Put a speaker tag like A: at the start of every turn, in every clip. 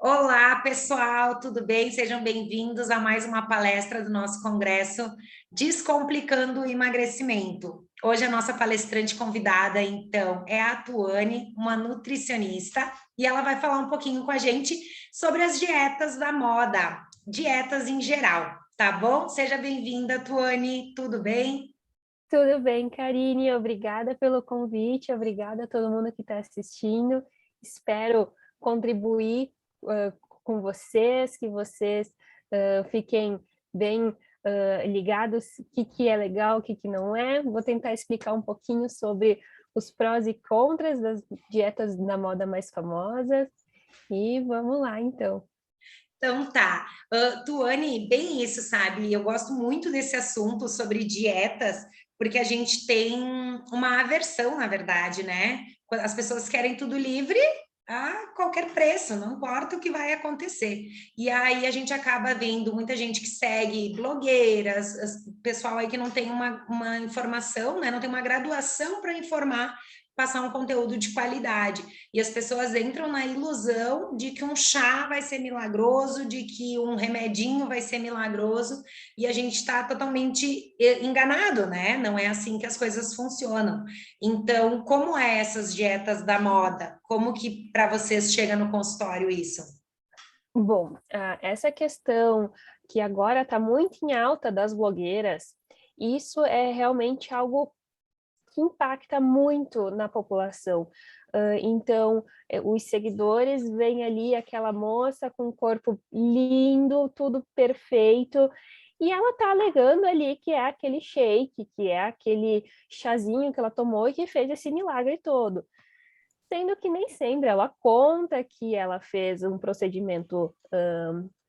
A: Olá, pessoal, tudo bem? Sejam bem-vindos a mais uma palestra do nosso congresso Descomplicando o Emagrecimento. Hoje a nossa palestrante convidada, então, é a Tuane, uma nutricionista, e ela vai falar um pouquinho com a gente sobre as dietas da moda, dietas em geral, tá bom? Seja bem-vinda, Tuane, tudo bem?
B: Tudo bem, Karine? Obrigada pelo convite, obrigada a todo mundo que está assistindo. Espero contribuir com vocês, que vocês fiquem bem ligados o que é legal, o que não é. Vou tentar explicar um pouquinho sobre os prós e contras das dietas da moda mais famosas. E vamos lá, então.
A: Então tá, Tuane, bem isso, sabe? Eu gosto muito desse assunto sobre dietas, porque a gente tem uma aversão, na verdade, né? As pessoas querem tudo livre a qualquer preço, não importa o que vai acontecer. E aí a gente acaba vendo muita gente que segue blogueiras, pessoal aí que não tem uma informação, né? Não tem uma graduação para informar, passar um conteúdo de qualidade. E as pessoas entram na ilusão de que um chá vai ser milagroso, de que um remedinho vai ser milagroso, e a gente está totalmente enganado, né? Não é assim que as coisas funcionam. Então, como é essas dietas da moda? Como que para vocês chega no consultório isso?
B: Bom, essa questão que agora está muito em alta das blogueiras, isso é realmente algo que impacta muito na população. Então, os seguidores veem ali aquela moça com um corpo lindo, tudo perfeito, e ela está alegando ali que é aquele shake, que é aquele chazinho que ela tomou e que fez esse milagre todo. Sendo que nem sempre ela conta que ela fez um procedimento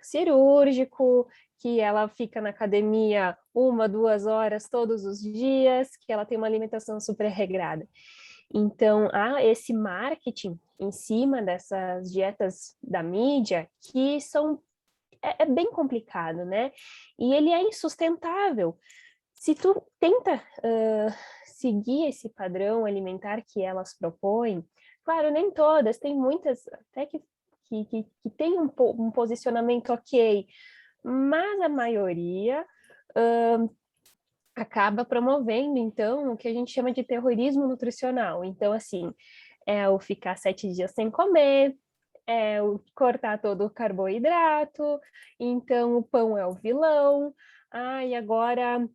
B: cirúrgico, que ela fica na academia 1, 2 horas todos os dias, que ela tem uma alimentação super regrada. Então, há esse marketing em cima dessas dietas da mídia que é bem complicado, né? E ele é insustentável. Se tu tenta seguir esse padrão alimentar que elas propõem, claro, nem todas, tem muitas até que tem um posicionamento ok, mas a maioria acaba promovendo, então, o que a gente chama de terrorismo nutricional. Então, assim, é o ficar 7 dias sem comer, é o cortar todo o carboidrato, então o pão é o vilão, e agora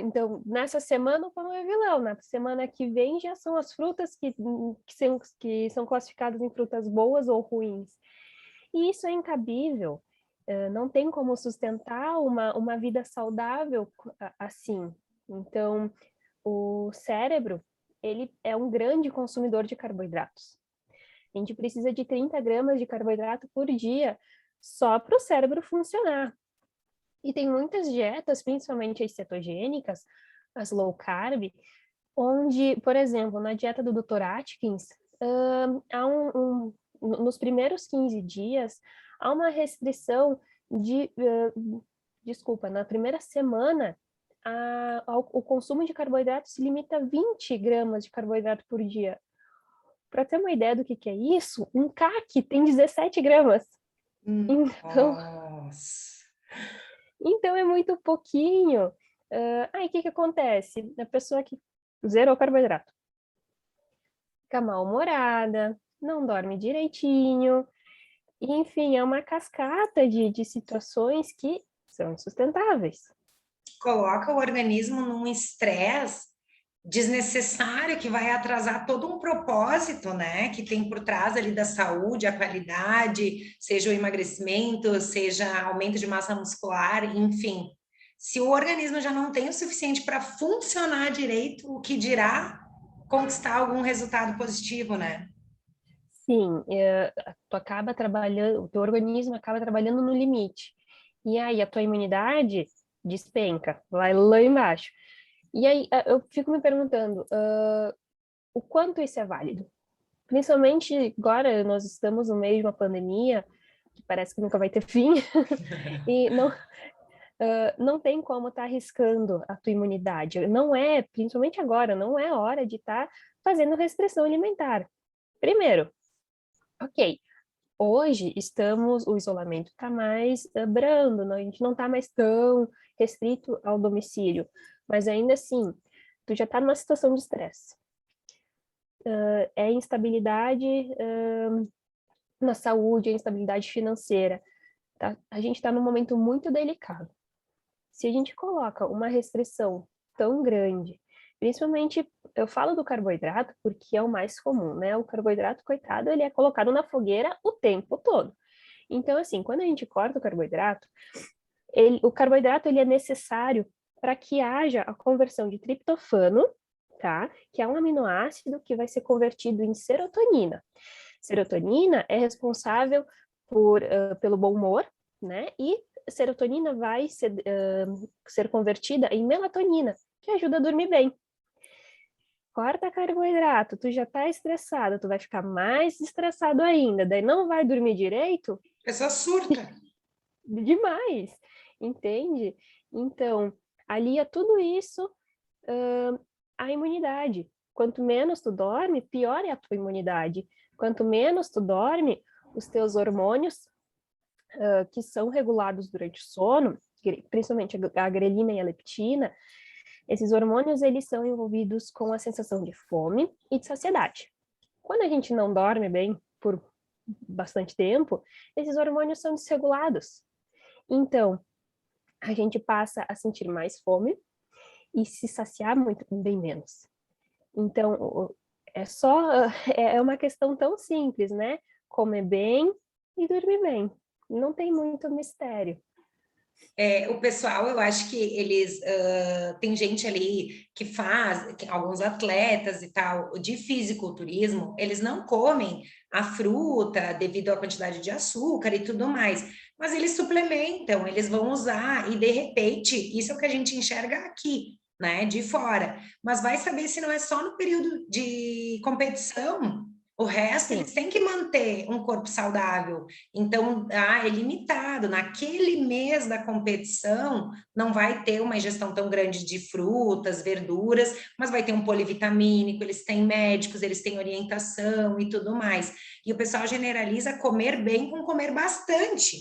B: então, nessa semana o pão é vilão, na semana que vem já são as frutas que são classificadas em frutas boas ou ruins. E isso é incabível, não tem como sustentar uma vida saudável assim. Então, o cérebro, ele é um grande consumidor de carboidratos. A gente precisa de 30 gramas de carboidrato por dia só para o cérebro funcionar. E tem muitas dietas, principalmente as cetogênicas, as low carb, onde, por exemplo, na dieta do Dr. Atkins, há nos primeiros 15 dias, há uma restrição desculpa, na primeira semana, o consumo de carboidrato se limita a 20 gramas de carboidrato por dia. Para ter uma ideia do que é isso, um CAC tem 17 gramas. Então,
A: Nossa.
B: Então é muito pouquinho. Aí o que acontece? A pessoa que zerou carboidrato fica mal-humorada, não dorme direitinho, e, enfim, é uma cascata de situações que são insustentáveis.
A: Coloca o organismo num estresse desnecessário que vai atrasar todo um propósito, né, que tem por trás ali da saúde, a qualidade, seja o emagrecimento, seja aumento de massa muscular, enfim. Se o organismo já não tem o suficiente para funcionar direito, o que dirá conquistar algum resultado positivo, né?
B: Sim, tu acaba trabalhando, o teu organismo acaba trabalhando no limite. E aí a tua imunidade despenca, vai lá embaixo. E aí eu fico me perguntando, o quanto isso é válido? Principalmente agora, nós estamos no meio de uma pandemia, que parece que nunca vai ter fim, e não tem como estar arriscando a tua imunidade. Não é, principalmente agora, não é hora de estar fazendo restrição alimentar. Primeiro, ok, Hoje o isolamento está mais brando, a gente não está mais tão restrito ao domicílio, mas ainda assim, tu já está numa situação de estresse. É instabilidade na saúde, é instabilidade financeira. Tá? A gente está num momento muito delicado. Se a gente coloca uma restrição tão grande, principalmente, eu falo do carboidrato porque é o mais comum, né? O carboidrato, coitado, ele é colocado na fogueira o tempo todo. Então, assim, quando a gente corta o carboidrato, o carboidrato ele é necessário para que haja a conversão de triptofano, tá? Que é um aminoácido que vai ser convertido em serotonina. Serotonina é responsável pelo bom humor, né? E serotonina vai ser convertida em melatonina, que ajuda a dormir bem. Corta carboidrato, tu já tá estressado, tu vai ficar mais estressado ainda, daí não vai dormir direito?
A: A pessoa surta.
B: Demais, entende? Então, alia tudo isso à imunidade. Quanto menos tu dorme, pior é a tua imunidade. Quanto menos tu dorme, os teus hormônios que são regulados durante o sono, principalmente a grelina e a leptina, esses hormônios eles são envolvidos com a sensação de fome e de saciedade. Quando a gente não dorme bem por bastante tempo, esses hormônios são desregulados. Então, a gente passa a sentir mais fome e se saciar muito bem menos. Então, é uma questão tão simples, né? Comer bem e dormir bem. Não tem muito mistério.
A: O pessoal, eu acho que eles tem gente ali que faz, alguns atletas e tal, de fisiculturismo, eles não comem a fruta devido à quantidade de açúcar e tudo mais, mas eles suplementam, eles vão usar, e de repente, isso é o que a gente enxerga aqui, né, de fora, mas vai saber se não é só no período de competição. O resto,
B: Sim.
A: eles têm que manter um corpo saudável. Então, é limitado. Naquele mês da competição, não vai ter uma ingestão tão grande de frutas, verduras, mas vai ter um polivitamínico, eles têm médicos, eles têm orientação e tudo mais. E o pessoal generaliza comer bem com comer bastante.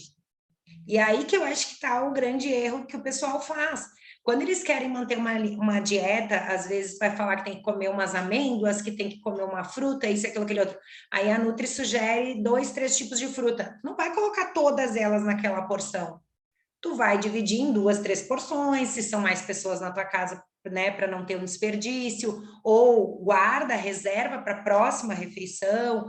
A: E aí que eu acho que está o grande erro que o pessoal faz. Quando eles querem manter uma dieta, às vezes vai falar que tem que comer umas amêndoas, que tem que comer uma fruta, isso, aquilo, aquele outro. Aí a Nutri sugere 2, 3 tipos de fruta. Não vai colocar todas elas naquela porção. Tu vai dividir em 2, 3 porções, se são mais pessoas na tua casa, né, para não ter um desperdício, ou guarda, reserva para a próxima refeição.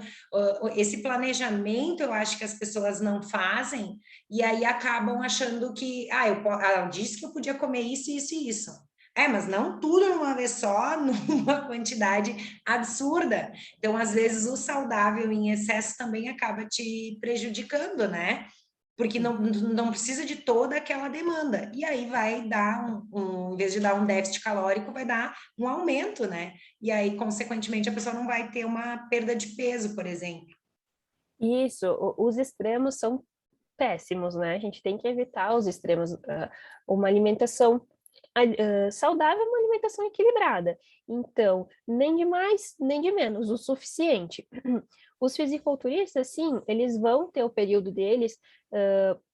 A: Esse planejamento eu acho que as pessoas não fazem, e aí acabam achando que, eu disse que eu podia comer isso, isso e isso. Mas não tudo numa vez só, numa quantidade absurda. Então, às vezes, o saudável em excesso também acaba te prejudicando, né? Porque não precisa de toda aquela demanda. E aí vai dar em vez de dar um déficit calórico, vai dar um aumento, né? E aí, consequentemente, a pessoa não vai ter uma perda de peso, por exemplo.
B: Isso, os extremos são péssimos, né? A gente tem que evitar os extremos. Uma alimentação saudável é uma alimentação equilibrada. Então, nem de mais, nem de menos, o suficiente. Os fisiculturistas, sim, eles vão ter o período deles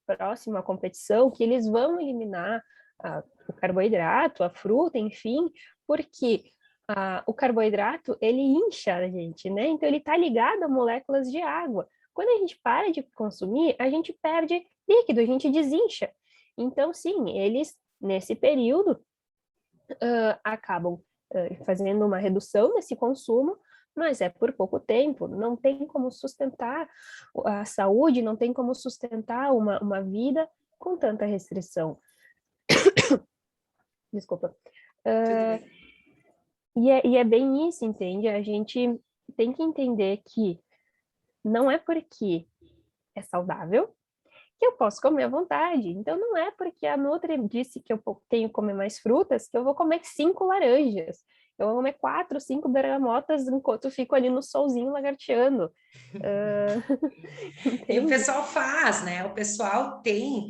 B: próximo à competição, que eles vão eliminar o carboidrato, a fruta, enfim, porque o carboidrato, ele incha a gente, né? Então, ele está ligado a moléculas de água. Quando a gente para de consumir, a gente perde líquido, a gente desincha. Então, sim, eles, nesse período, acabam fazendo uma redução nesse consumo, mas é por pouco tempo, não tem como sustentar a saúde, não tem como sustentar uma vida com tanta restrição. Desculpa. E é bem isso, entende? A gente tem que entender que não é porque é saudável que eu posso comer à vontade. Então, não é porque a Nutri disse que eu tenho que comer mais frutas que eu vou comer 5 laranjas. Eu vou comer 4, 5 bergamotas enquanto eu fico ali no solzinho lagarteando.
A: E o
B: Entende?
A: pessoal faz, né? O pessoal tem,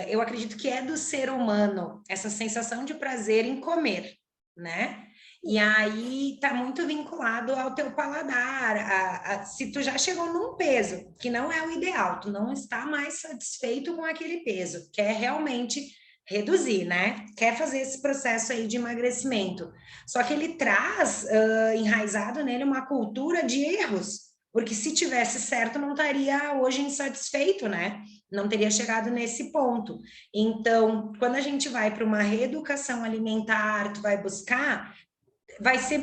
A: eu acredito que é do ser humano, essa sensação de prazer em comer, né? E aí está muito vinculado ao teu paladar. Se tu já chegou num peso que não é o ideal, tu não está mais satisfeito com aquele peso, quer realmente reduzir, né? Quer fazer esse processo aí de emagrecimento. Só que ele traz enraizado nele uma cultura de erros, porque se tivesse certo, não estaria hoje insatisfeito, né? Não teria chegado nesse ponto. Então, quando a gente vai para uma reeducação alimentar, tu vai buscar,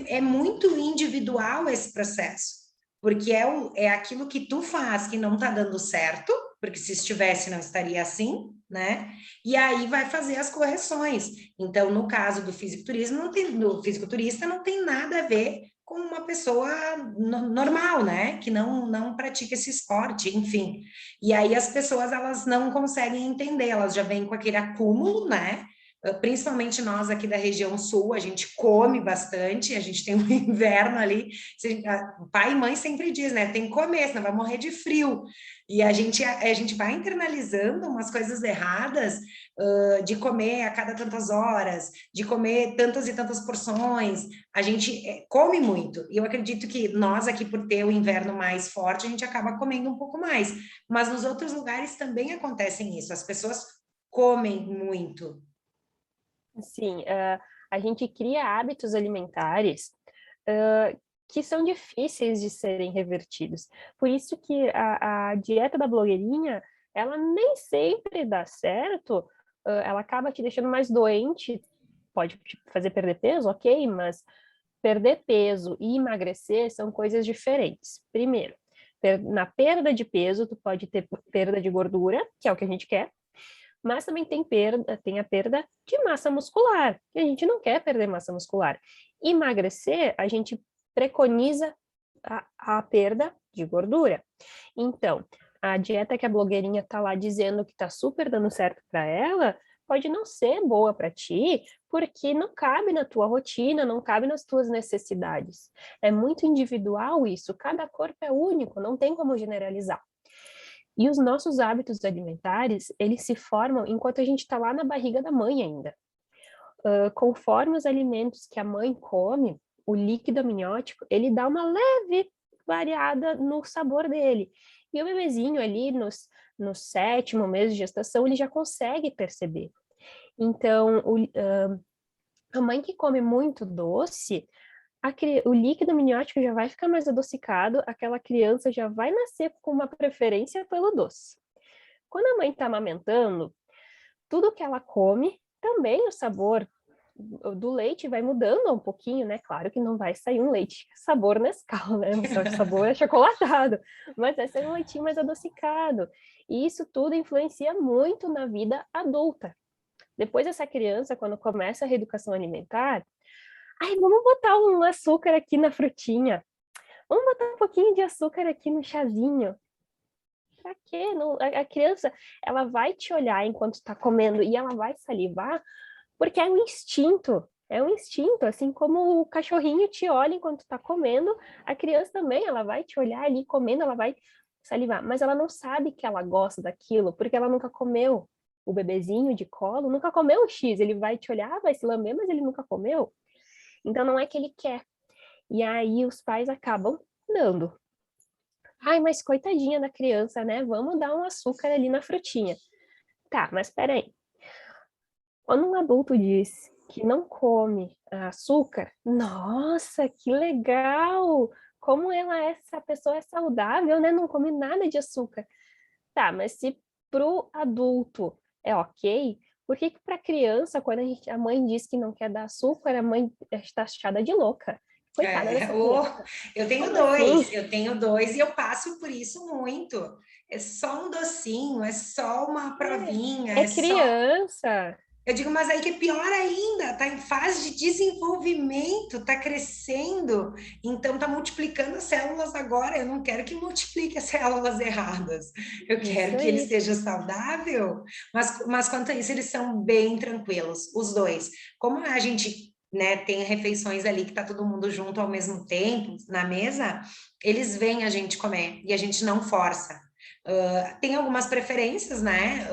A: é muito individual esse processo, porque é aquilo que tu faz que não está dando certo, porque se estivesse não estaria assim, né? E aí vai fazer as correções. Então, no caso do fisiculturismo, do fisiculturista não tem nada a ver com uma pessoa normal, né? Que não pratica esse esporte, enfim. E aí as pessoas, elas não conseguem entender, elas já vêm com aquele acúmulo, né? Principalmente nós aqui da região sul, a gente come bastante, a gente tem um inverno ali, pai e mãe sempre diz, né, tem que comer, senão vai morrer de frio, e a gente vai internalizando umas coisas erradas, de comer a cada tantas horas, de comer tantas e tantas porções, a gente come muito, e eu acredito que nós aqui, por ter o inverno mais forte, a gente acaba comendo um pouco mais, mas nos outros lugares também acontecem isso, as pessoas comem muito.
B: Sim, a gente cria hábitos alimentares que são difíceis de serem revertidos. Por isso que a dieta da blogueirinha, ela nem sempre dá certo, ela acaba te deixando mais doente, pode te fazer perder peso, ok, mas perder peso e emagrecer são coisas diferentes. Primeiro, na perda de peso, tu pode ter perda de gordura, que é o que a gente quer, mas também tem a perda de massa muscular, e a gente não quer perder massa muscular. Emagrecer, a gente preconiza a perda de gordura. Então, a dieta que a blogueirinha tá lá dizendo que tá super dando certo para ela, pode não ser boa para ti, porque não cabe na tua rotina, não cabe nas tuas necessidades. É muito individual isso, cada corpo é único, não tem como generalizar. E os nossos hábitos alimentares, eles se formam enquanto a gente está lá na barriga da mãe ainda. Conforme os alimentos que a mãe come, o líquido amniótico, ele dá uma leve variada no sabor dele. E o bebezinho ali, no 7º mês de gestação, ele já consegue perceber. Então, a mãe que come muito doce, o líquido amniótico já vai ficar mais adocicado, aquela criança já vai nascer com uma preferência pelo doce. Quando a mãe está amamentando, tudo que ela come, também o sabor do leite vai mudando um pouquinho, né? Claro que não vai sair um leite sabor Nescau, né? O sabor achocolatado, mas vai ser um leitinho mais adocicado. E isso tudo influencia muito na vida adulta. Depois essa criança, quando começa a reeducação alimentar, ai, vamos botar um açúcar aqui na frutinha. Vamos botar um pouquinho de açúcar aqui no chazinho. Pra quê? Não, a criança, ela vai te olhar enquanto está comendo e ela vai salivar, porque é um instinto. É um instinto, assim como o cachorrinho te olha enquanto está comendo, a criança também, ela vai te olhar ali comendo, ela vai salivar, mas ela não sabe que ela gosta daquilo, porque ela nunca comeu. O bebezinho de colo nunca comeu o X, ele vai te olhar, vai se lamber, mas ele nunca comeu. Então não é que ele quer. E aí os pais acabam dando. Ai, mas coitadinha da criança, né? Vamos dar um açúcar ali na frutinha. Tá, mas peraí. Quando um adulto diz que não come açúcar, nossa, que legal! Como essa pessoa é saudável, né? Não come nada de açúcar. Tá, mas se pro adulto é ok, por que para criança, quando a mãe diz que não quer dar açúcar, a mãe está achada de louca? Coitada dessa criança.
A: Eu tenho
B: Como
A: dois,
B: assim?
A: eu tenho dois e eu passo por isso muito. É só um docinho, é só uma provinha,
B: É
A: é só.
B: criança.
A: Eu digo, mas aí que é pior ainda, tá em fase de desenvolvimento, tá crescendo, então tá multiplicando as células agora. Eu não quero que multiplique as células erradas, eu
B: Isso
A: quero que ele
B: aí.
A: esteja saudável. Mas quanto a isso, eles são bem tranquilos, os dois. Como a gente, né, tem refeições ali que tá todo mundo junto ao mesmo tempo na mesa, eles veem a gente comer e a gente não força. Tem algumas preferências, né?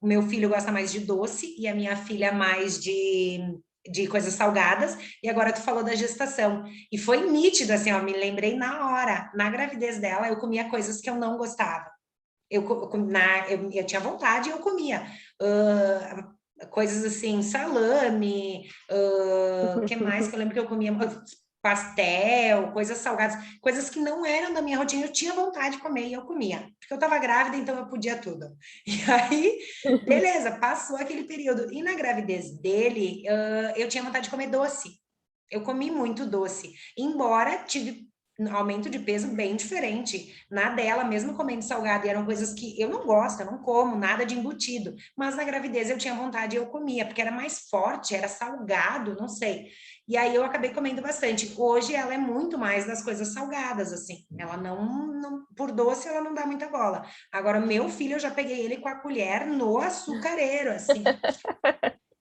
A: O meu filho gosta mais de doce e a minha filha mais de de coisas salgadas, e agora tu falou da gestação. E foi nítido, assim, ó, me lembrei na hora, na gravidez dela, eu comia coisas que eu não gostava. Eu tinha vontade e eu comia. Coisas assim, salame, que mais que eu lembro que eu comia? Pastel, coisas salgadas, coisas que não eram da minha rotina, eu tinha vontade de comer e eu comia, porque eu estava grávida, então eu podia tudo. E aí, beleza, passou aquele período. E na gravidez dele, eu tinha vontade de comer doce. Eu comi muito doce, embora tive um aumento de peso bem diferente na dela, mesmo comendo salgado, e eram coisas que eu não gosto, eu não como nada de embutido, mas na gravidez eu tinha vontade e eu comia, porque era mais forte, era salgado, não sei. E aí eu acabei comendo bastante. Hoje ela é muito mais das coisas salgadas, assim. Ela não por doce ela não dá muita bola. Agora, meu filho, eu já peguei ele com a colher no açucareiro, assim,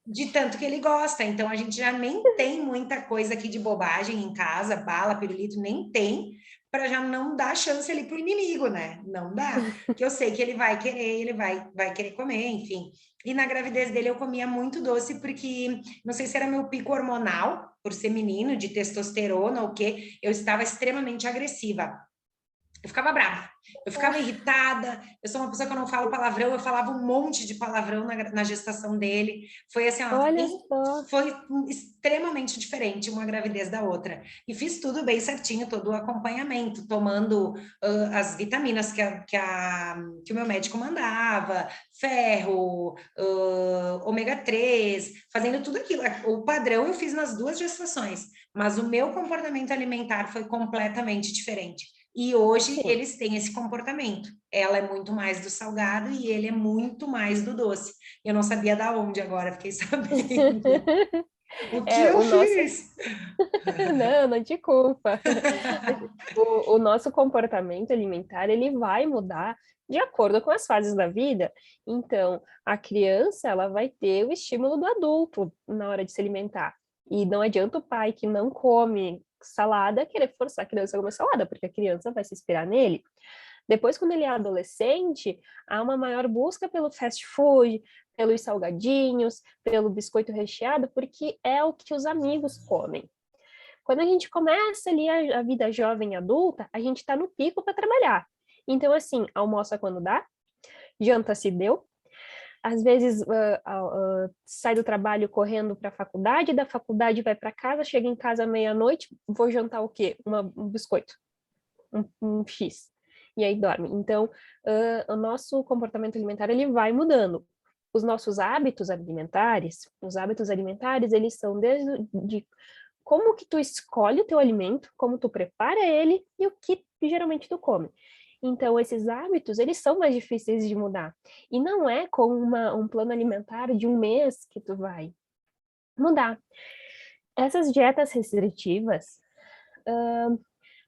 A: de tanto que ele gosta. Então a gente já nem tem muita coisa aqui de bobagem em casa, bala, pirulito, nem tem, para já não dar chance ali pro inimigo, né? Não dá. Que eu sei que ele vai querer, vai querer comer, enfim. E na gravidez dele eu comia muito doce porque não sei se era meu pico hormonal, por ser menino, de testosterona ou o quê, eu estava extremamente agressiva. Eu ficava brava, eu ficava irritada. Eu sou uma pessoa que eu não falo palavrão, eu falava um monte de palavrão na gestação dele. Foi assim, ó,
B: Olha só.
A: foi extremamente diferente uma gravidez da outra. E fiz tudo bem certinho, todo o acompanhamento, tomando as vitaminas que o meu médico mandava, ferro, ômega 3, fazendo tudo aquilo. O padrão eu fiz nas duas gestações, mas o meu comportamento alimentar foi completamente diferente. E hoje
B: Sim.
A: eles têm esse comportamento. Ela é muito mais do salgado e ele é muito mais do doce. Eu não sabia da onde agora, fiquei sabendo. O que eu
B: O nosso.
A: fiz?
B: Não, não te culpa. O nosso comportamento alimentar, ele vai mudar de acordo com as fases da vida. Então, a criança, ela vai ter o estímulo do adulto na hora de se alimentar. E não adianta o pai que não come salada querer forçar a criança a comer salada, porque a criança vai se inspirar nele. Depois, quando ele é adolescente, há uma maior busca pelo fast food, pelos salgadinhos, pelo biscoito recheado, porque é o que os amigos comem. Quando a gente começa ali a vida jovem adulta, a gente está no pico para trabalhar. Então, assim, almoça quando dá, janta se deu, às vezes sai do trabalho correndo para a faculdade, da faculdade vai para casa, chega em casa meia-noite, vou jantar o quê? Um biscoito, um X. E aí dorme. Então, o nosso comportamento alimentar ele vai mudando. Os nossos os hábitos alimentares, eles são desde como que tu escolhe o teu alimento, como tu prepara ele e o que geralmente tu come. Então, esses hábitos, eles são mais difíceis de mudar. E não é com um plano alimentar de um mês que tu vai mudar. Essas dietas restritivas,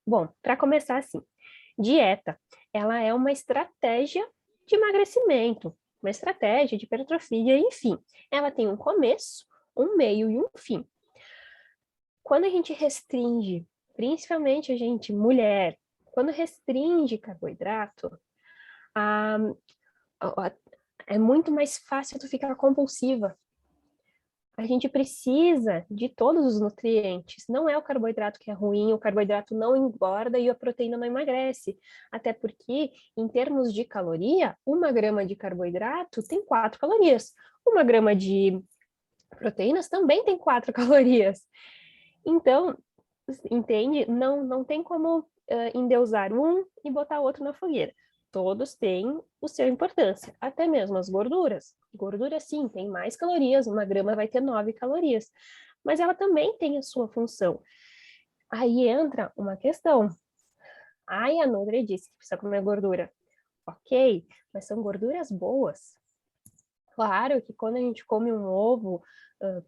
B: bom, para começar assim, dieta, ela é uma estratégia de emagrecimento, uma estratégia de hipertrofia, enfim. Ela tem um começo, um meio e um fim. Quando a gente restringe, principalmente a gente, mulher, quando restringe carboidrato, a, é muito mais fácil tu ficar compulsiva. A gente precisa de todos os nutrientes. Não é o carboidrato que é ruim, o carboidrato não engorda e a proteína não emagrece. Até porque, em termos de caloria, 1 grama de carboidrato tem 4 calorias. 1 grama de proteínas também tem 4 calorias. Então, entende? Não tem como endeusar um e botar outro na fogueira. Todos têm o seu importância, até mesmo as gorduras. Gordura, sim, tem mais calorias, 1 grama vai ter 9 calorias, mas ela também tem a sua função. Aí entra uma questão. Ai, a Nutri disse que precisa comer gordura. Ok, mas são gorduras boas. Claro que quando a gente come um ovo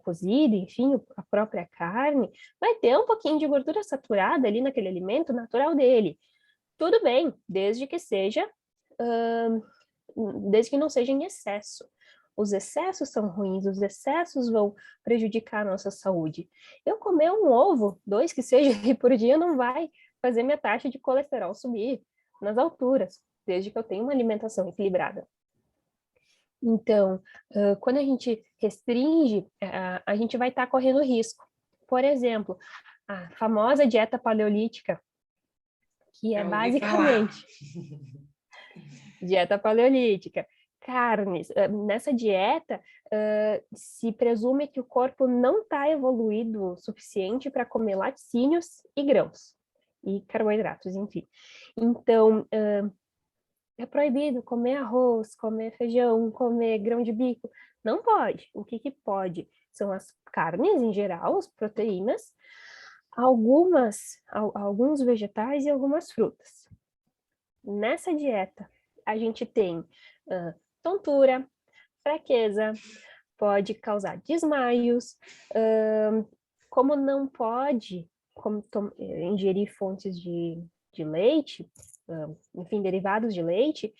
B: cozido, enfim, a própria carne, vai ter um pouquinho de gordura saturada ali naquele alimento natural dele. Tudo bem, desde que não seja em excesso. Os excessos são ruins, os excessos vão prejudicar a nossa saúde. Eu comer um ovo, 2 que seja por dia, não vai fazer minha taxa de colesterol subir nas alturas, desde que eu tenha uma alimentação equilibrada. Então, quando a gente restringe, a gente vai estar correndo risco. Por exemplo, a famosa dieta paleolítica, que é
A: Já ouvi falar.
B: basicamente dieta paleolítica, carnes. Nessa dieta, se presume que o corpo não está evoluído o suficiente para comer laticínios e grãos, e carboidratos, enfim. Então, é proibido comer arroz, comer feijão, comer grão de bico. Não pode. O que que pode? São as carnes em geral, as proteínas, alguns vegetais e algumas frutas. Nessa dieta, a gente tem tontura, fraqueza, pode causar desmaios, como não pode ingerir fontes de leite, enfim, derivados de leite,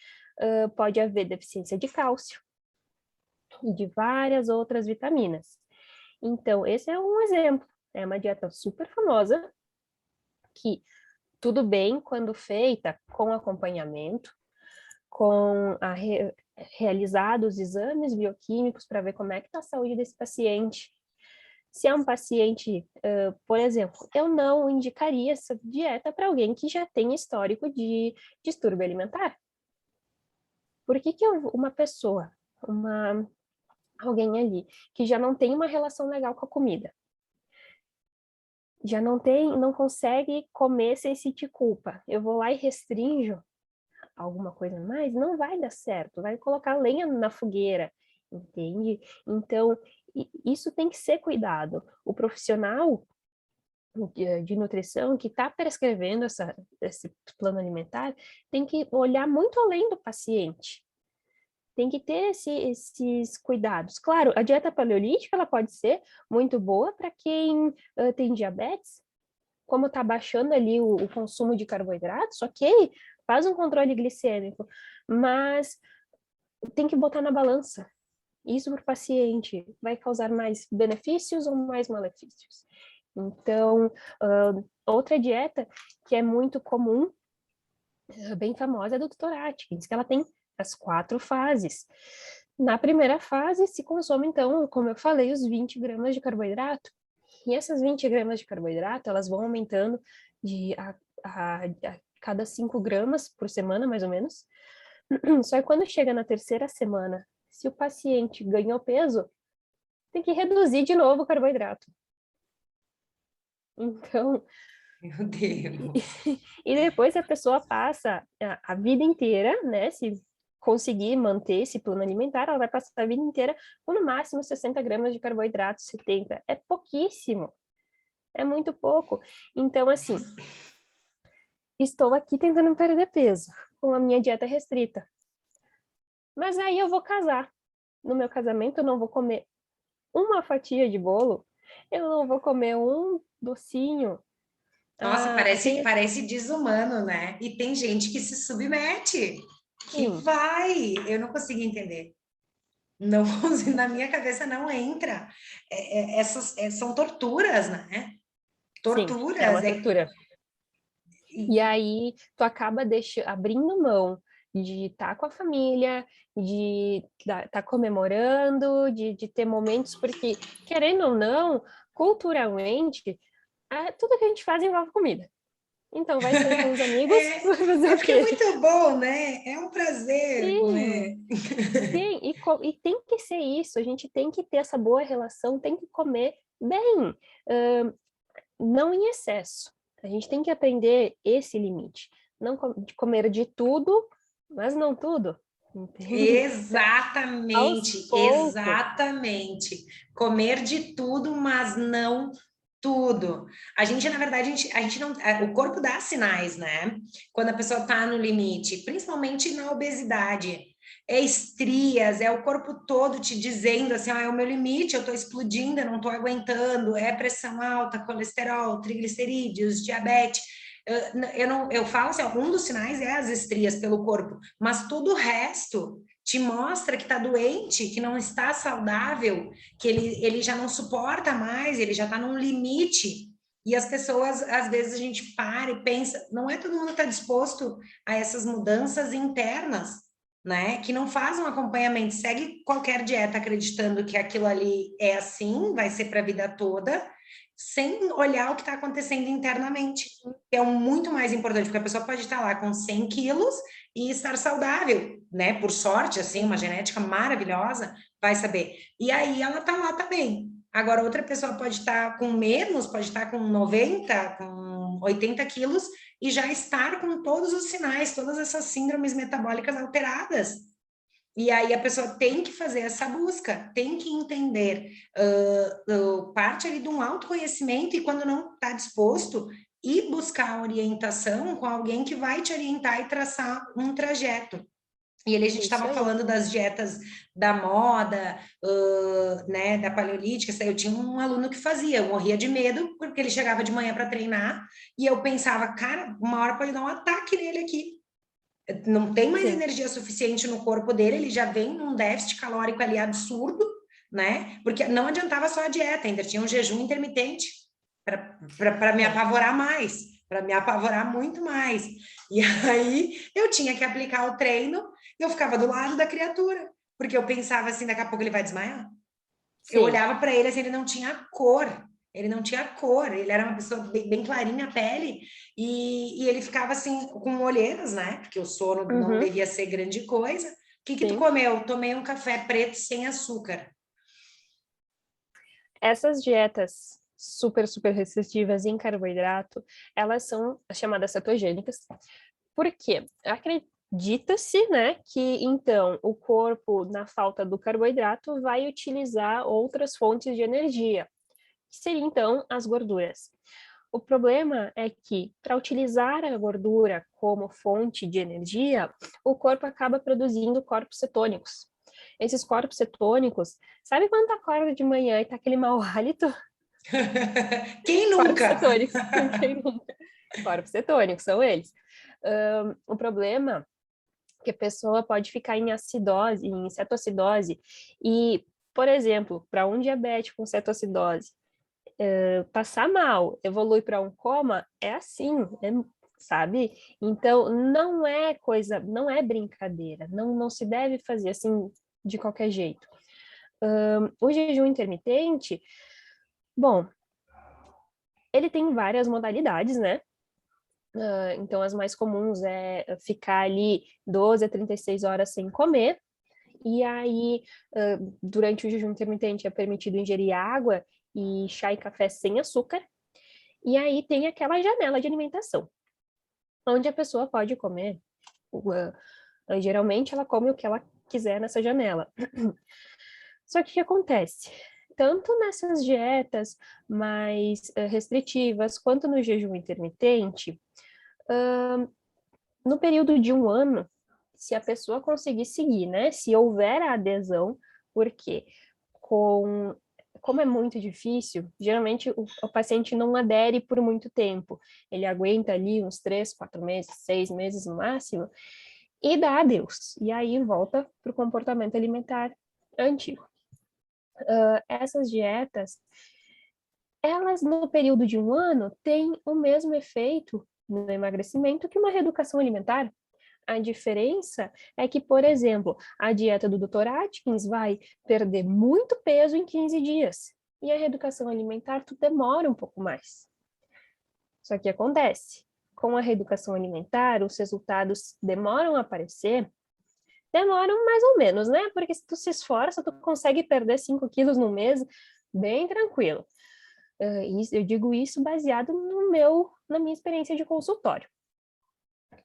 B: pode haver deficiência de cálcio e de várias outras vitaminas. Então, esse é um exemplo. É uma dieta super famosa, que tudo bem quando feita com acompanhamento, realizados exames bioquímicos para ver como é que está a saúde desse paciente. Se é um paciente, por exemplo, eu não indicaria essa dieta para alguém que já tem histórico de distúrbio alimentar. Por que uma pessoa, alguém ali, que já não tem uma relação legal com a comida, já não consegue comer sem sentir culpa, eu vou lá e restringo alguma coisa mais, não vai dar certo, vai colocar lenha na fogueira, entende? Então, isso tem que ser cuidado. O profissional de nutrição que está prescrevendo esse plano alimentar tem que olhar muito além do paciente. Tem que ter esses cuidados. Claro, a dieta paleolítica ela pode ser muito boa para quem tem diabetes, como está baixando ali o consumo de carboidratos, ok, faz um controle glicêmico, mas tem que botar na balança. Isso para o paciente vai causar mais benefícios ou mais malefícios? Então, outra dieta que é muito comum, bem famosa, é do Dr. Atkins, que ela tem as 4 fases. Na primeira fase, se consome, então, como eu falei, os 20 gramas de carboidrato. E essas 20 gramas de carboidrato, elas vão aumentando a cada 5 gramas por semana, mais ou menos. Só que quando chega na terceira semana, se o paciente ganhou peso, tem que reduzir de novo o carboidrato. Então,
A: Meu Deus.
B: e depois a pessoa passa a vida inteira, né? Se conseguir manter esse plano alimentar, ela vai passar a vida inteira com no máximo 60 gramas de carboidrato, 70. É pouquíssimo. É muito pouco. Então, assim, estou aqui tentando perder peso com a minha dieta restrita. Mas aí eu vou casar. No meu casamento, eu não vou comer uma fatia de bolo, eu não vou comer um docinho.
A: Nossa,
B: Tem
A: parece desumano, né? E tem gente que se submete, que
B: assim,
A: vai. Eu não consigo entender. Não consigo, na minha cabeça não entra. São torturas, né?
B: sim, é
A: Torturas.
B: uma tortura. E aí tu acaba abrindo mão de estar com a família, de estar comemorando, de ter momentos, porque, querendo ou não, culturalmente, tudo que a gente faz envolve comida. Então, vai sair com os amigos, vai fazer
A: É
B: o
A: porque é
B: quê?
A: muito bom, né? É um prazer
B: Sim,
A: comer.
B: sim, e tem que ser isso, a gente tem que ter essa boa relação, tem que comer bem, não em excesso. A gente tem que aprender esse limite. Não de comer de tudo, mas não tudo. Entende? Aos
A: Exatamente,
B: poucos.
A: exatamente. Comer de tudo, mas não tudo. A gente, na verdade, a gente não. O corpo dá sinais, né? Quando a pessoa está no limite, principalmente na obesidade. É estrias, é o corpo todo te dizendo assim: ah, é o meu limite, eu estou explodindo, eu não estou aguentando, é pressão alta, colesterol, triglicerídeos, diabetes. Eu falo assim: ó, um dos sinais é as estrias pelo corpo, mas todo o resto te mostra que está doente, que não está saudável, que ele já não suporta mais, ele já está num limite. E as pessoas, às vezes, a gente para e pensa, não é todo mundo está disposto a essas mudanças internas, né? Que não faz um acompanhamento, segue qualquer dieta acreditando que aquilo ali é assim, vai ser para a vida toda, sem olhar o que está acontecendo internamente, que é um muito mais importante, porque a pessoa pode estar lá com 100 quilos e estar saudável, né? Por sorte, assim, uma genética maravilhosa, vai saber. E aí ela tá lá também. Agora, outra pessoa pode estar com menos, pode estar com 90, com 80 quilos e já estar com todos os sinais, todas essas síndromes metabólicas alteradas. E aí a pessoa tem que fazer essa busca, tem que entender, parte ali de um autoconhecimento e quando não está disposto, ir buscar orientação com alguém que vai te orientar e traçar um trajeto. E ali a gente estava falando das dietas da moda, né, da paleolítica. Eu tinha um aluno que fazia, eu morria de medo, porque ele chegava de manhã para treinar, e eu pensava, cara, uma hora pode dar um ataque nele aqui. Não tem mais energia suficiente no corpo dele, ele já vem num déficit calórico ali absurdo, né? Porque não adiantava só a dieta, ainda tinha um jejum intermitente para me apavorar mais, para me apavorar muito mais. E aí eu tinha que aplicar o treino, eu ficava do lado da criatura, porque eu pensava assim, daqui a pouco ele vai desmaiar. Sim. Eu olhava para ele assim, ele não tinha cor, ele era uma pessoa bem clarinha a pele, e ele ficava assim, com olheiras, né? Porque o sono não devia ser grande coisa. O que tu comeu? Tomei um café preto sem açúcar.
B: Essas dietas super restritivas em carboidrato, elas são as chamadas cetogênicas. Por quê? Acredita-se, né, que então o corpo, na falta do carboidrato, vai utilizar outras fontes de energia, que seriam então as gorduras. O problema é que, para utilizar a gordura como fonte de energia, o corpo acaba produzindo corpos cetônicos. Esses corpos cetônicos, sabe quando tu acorda de manhã e tá aquele mau hálito?
A: Quem nunca?
B: Corpos cetônicos. Quem nunca? Corpos cetônicos, são eles. O problema é que a pessoa pode ficar em acidose, em cetoacidose, e, por exemplo, para um diabético com cetoacidose, passar mal, evolui para um coma, é assim, sabe? Então, não é coisa, não é brincadeira, não se deve fazer assim de qualquer jeito. O jejum intermitente, bom, ele tem várias modalidades, né? Então, as mais comuns é ficar ali 12 a 36 horas sem comer, e aí, durante o jejum intermitente é permitido ingerir água e chá e café sem açúcar, e aí tem aquela janela de alimentação, onde a pessoa pode comer. Geralmente ela come o que ela quiser nessa janela. Só que o que acontece? Tanto nessas dietas mais restritivas, quanto no jejum intermitente, no período de um ano, se a pessoa conseguir seguir, né? Se houver a adesão, porque como é muito difícil, geralmente o paciente não adere por muito tempo. Ele aguenta ali uns 3, 4 meses, 6 meses no máximo, e dá adeus. E aí volta para o comportamento alimentar antigo. Essas dietas, elas no período de um ano têm o mesmo efeito no emagrecimento que uma reeducação alimentar. A diferença é que, por exemplo, a dieta do Dr. Atkins vai perder muito peso em 15 dias. E a reeducação alimentar, tu demora um pouco mais. Só que acontece, com a reeducação alimentar, os resultados demoram a aparecer, demoram mais ou menos, né? Porque se tu se esforça, tu consegue perder 5 quilos no mês, bem tranquilo. Eu digo isso baseado na minha experiência de consultório.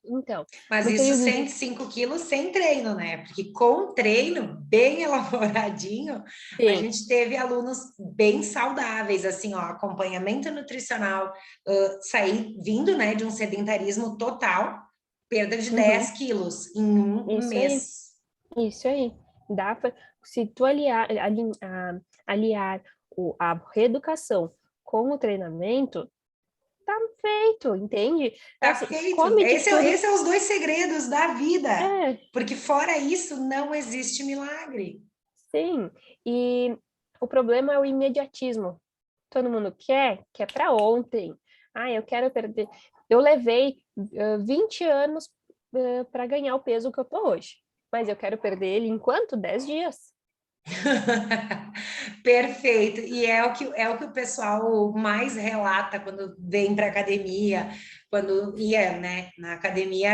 B: Então,
A: mas isso 105 quilos sem treino, né? Porque com treino bem elaboradinho, sim, a gente teve alunos bem saudáveis, assim, ó, acompanhamento nutricional, sair vindo, né, de um sedentarismo total, perda de 10 quilos em um mês.
B: Isso aí. Dá pra, se tu aliar a reeducação com o treinamento, tá feito, entende?
A: Tá assim, feito. Esse é os 2 segredos da vida. Porque fora isso, não existe milagre.
B: Sim. E o problema é o imediatismo. Todo mundo quer para ontem. Eu quero perder. Eu levei 20 anos para ganhar o peso que eu tô hoje. mas eu quero perder ele em quanto? 10 dias.
A: Perfeito. E é o que o pessoal mais relata quando vem para academia, quando ia, né, na academia,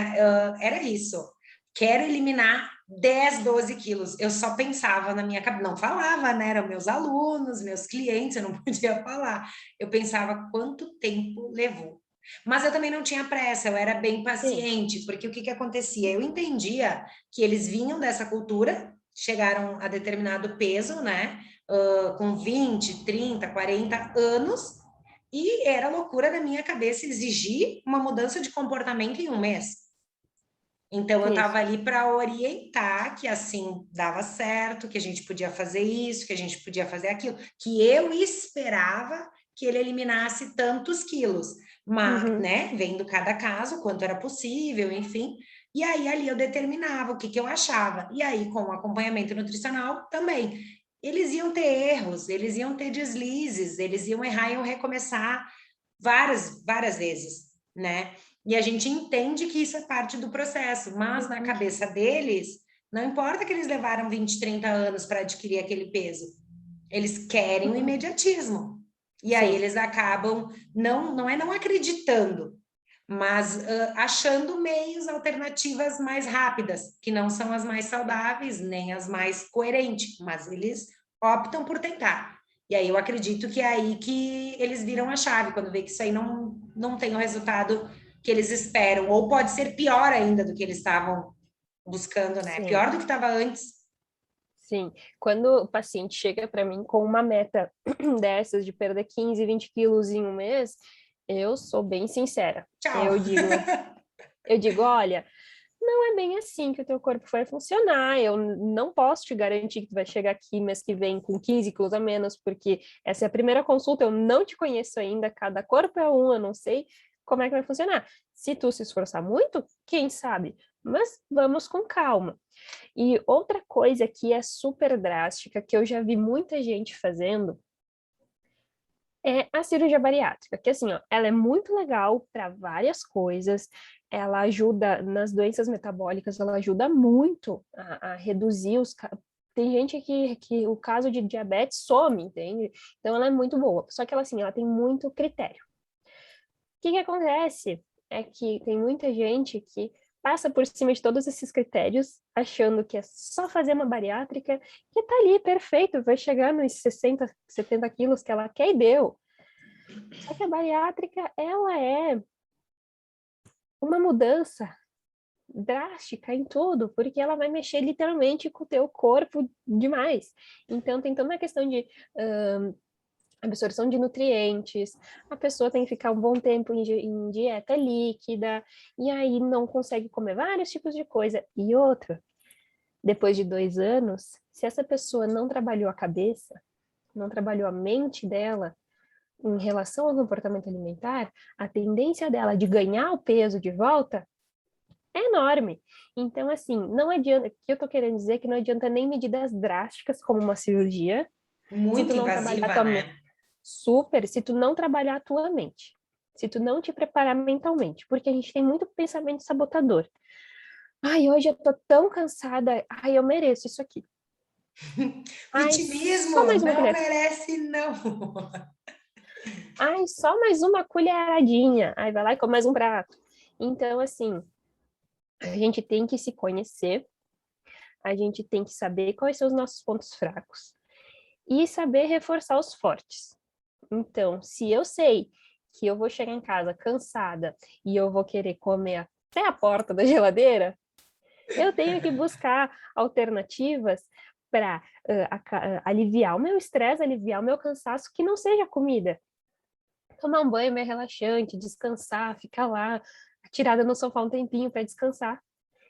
A: era isso. Quero eliminar 10, 12 quilos. Eu só pensava na minha cabeça, não falava, né? Eram meus alunos, meus clientes, eu não podia falar. Eu pensava quanto tempo levou. Mas eu também não tinha pressa, eu era bem
B: Sim.
A: paciente, porque o que que acontecia? Eu entendia que eles vinham dessa cultura, chegaram a determinado peso, né? Com 20, 30, 40 anos, e era loucura da minha cabeça exigir uma mudança de comportamento em um mês. Então, eu estava
B: Isso.
A: ali para orientar que assim dava certo, que a gente podia fazer isso, que a gente podia fazer aquilo, que eu esperava que ele eliminasse tantos quilos, mas,
B: Uhum.
A: né, vendo cada caso, quanto era possível, enfim. E aí ali eu determinava o que que eu achava. E aí, com o acompanhamento nutricional também. Eles iam ter erros, eles iam ter deslizes, eles iam errar e iam recomeçar várias, várias vezes, né? E a gente entende que isso é parte do processo, mas na
B: Uhum.
A: cabeça deles, não importa que eles levaram 20, 30 anos para adquirir aquele peso, eles querem o
B: Uhum.
A: imediatismo. E aí
B: Sim.
A: eles acabam, não é não acreditando, mas achando meios, alternativas mais rápidas, que não são as mais saudáveis, nem as mais coerentes, mas eles optam por tentar. E aí eu acredito que é aí que eles viram a chave, quando vê que isso aí não tem o resultado que eles esperam, ou pode ser pior ainda do que eles estavam buscando, né?
B: Sim.
A: Pior do que estava antes.
B: Sim. Quando o paciente chega para mim com uma meta dessas de perder 15, 20 quilos em um mês, eu sou bem sincera.
A: Tchau.
B: Eu digo, olha, não é bem assim que o teu corpo vai funcionar. Eu não posso te garantir que tu vai chegar aqui mês que vem com 15 quilos a menos, porque essa é a primeira consulta, eu não te conheço ainda, cada corpo é um, eu não sei como é que vai funcionar. Se tu se esforçar muito, quem sabe? Mas vamos com calma. E outra coisa que é super drástica, que eu já vi muita gente fazendo, é a cirurgia bariátrica, que assim, ó, ela é muito legal para várias coisas, ela ajuda nas doenças metabólicas, ela ajuda muito a reduzir os. Tem gente que o caso de diabetes some, entende? Então ela é muito boa. Só que ela, assim, ela tem muito critério. O que que acontece? É que tem muita gente que passa por cima de todos esses critérios, achando que é só fazer uma bariátrica, que tá ali, perfeito, vai chegar nos 60, 70 quilos que ela quer e deu. Só que a bariátrica, ela é uma mudança drástica em tudo, porque ela vai mexer literalmente com o teu corpo demais. Então, tem toda uma questão de absorção de nutrientes, a pessoa tem que ficar um bom tempo em dieta líquida, e aí não consegue comer vários tipos de coisa. E outra, depois de 2 anos, se essa pessoa não trabalhou a cabeça, não trabalhou a mente dela, em relação ao comportamento alimentar, a tendência dela de ganhar o peso de volta é enorme. Então, assim, não adianta, o que eu tô querendo dizer é que não adianta nem medidas drásticas como uma cirurgia, se tu
A: Muito
B: não trabalhar a
A: invasiva,
B: tua
A: né?
B: super, se tu não trabalhar a tua mente, se tu não te preparar mentalmente, porque a gente tem muito pensamento sabotador. Ai, hoje eu tô tão cansada, ai, eu mereço isso aqui. Ai, só
A: Vitimismo
B: mais uma
A: não
B: colher.
A: merece, não.
B: Ai, só mais uma colheradinha. Aí vai lá e come mais um prato. Então, assim, a gente tem que se conhecer, a gente tem que saber quais são os nossos pontos fracos e saber reforçar os fortes. Então, se eu sei que eu vou chegar em casa cansada e eu vou querer comer até a porta da geladeira, eu tenho que buscar alternativas para aliviar o meu estresse, aliviar o meu cansaço, que não seja comida. Tomar um banho meio relaxante, descansar, ficar lá, tirada no sofá um tempinho para descansar.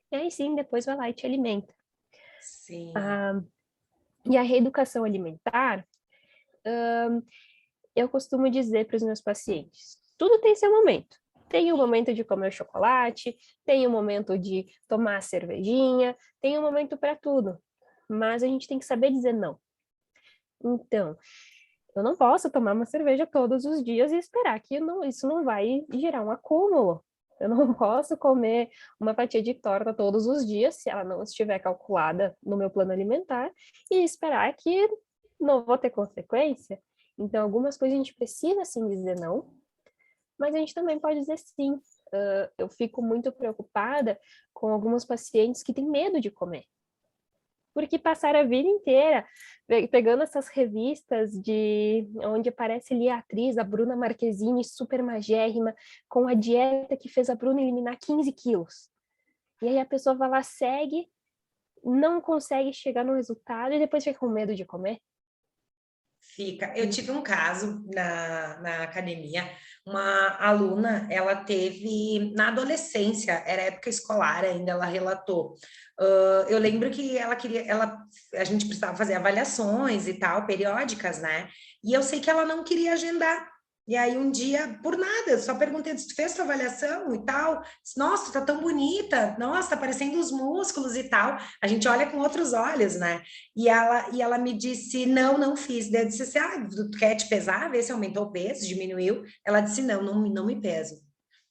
B: E aí sim, depois vai lá e te alimenta.
A: Sim.
B: Ah, e a reeducação alimentar, eu costumo dizer para os meus pacientes: tudo tem seu momento. Tem o momento de comer chocolate, tem o momento de tomar cervejinha, tem um momento para tudo. Mas a gente tem que saber dizer não. Então, eu não posso tomar uma cerveja todos os dias e esperar que isso não vai gerar um acúmulo. Eu não posso comer uma fatia de torta todos os dias, se ela não estiver calculada no meu plano alimentar, e esperar que não vou ter consequência. Então, algumas coisas a gente precisa, sim, dizer não, mas a gente também pode dizer sim. Eu fico muito preocupada com alguns pacientes que têm medo de comer. Porque passaram a vida inteira pegando essas revistas de onde aparece ali a atriz, a Bruna Marquezine, super magérrima, com a dieta que fez a Bruna eliminar 15 quilos. E aí a pessoa vai lá, segue, não consegue chegar no resultado e depois fica com medo de comer.
A: Fica. Eu tive um caso na academia, uma aluna, ela teve na adolescência, era época escolar ainda, ela relatou. Eu lembro que ela queria, a gente precisava fazer avaliações e tal, periódicas, né? E eu sei que ela não queria agendar. E aí um dia, por nada, eu só perguntei, tu fez tua avaliação e tal? Nossa, tá tão bonita, nossa, tá parecendo os músculos e tal. A gente olha com outros olhos, né? E ela me disse, não, não fiz. Daí eu disse assim, tu quer te pesar? Ver se aumentou o peso, diminuiu? Ela disse, não, não, não me peso.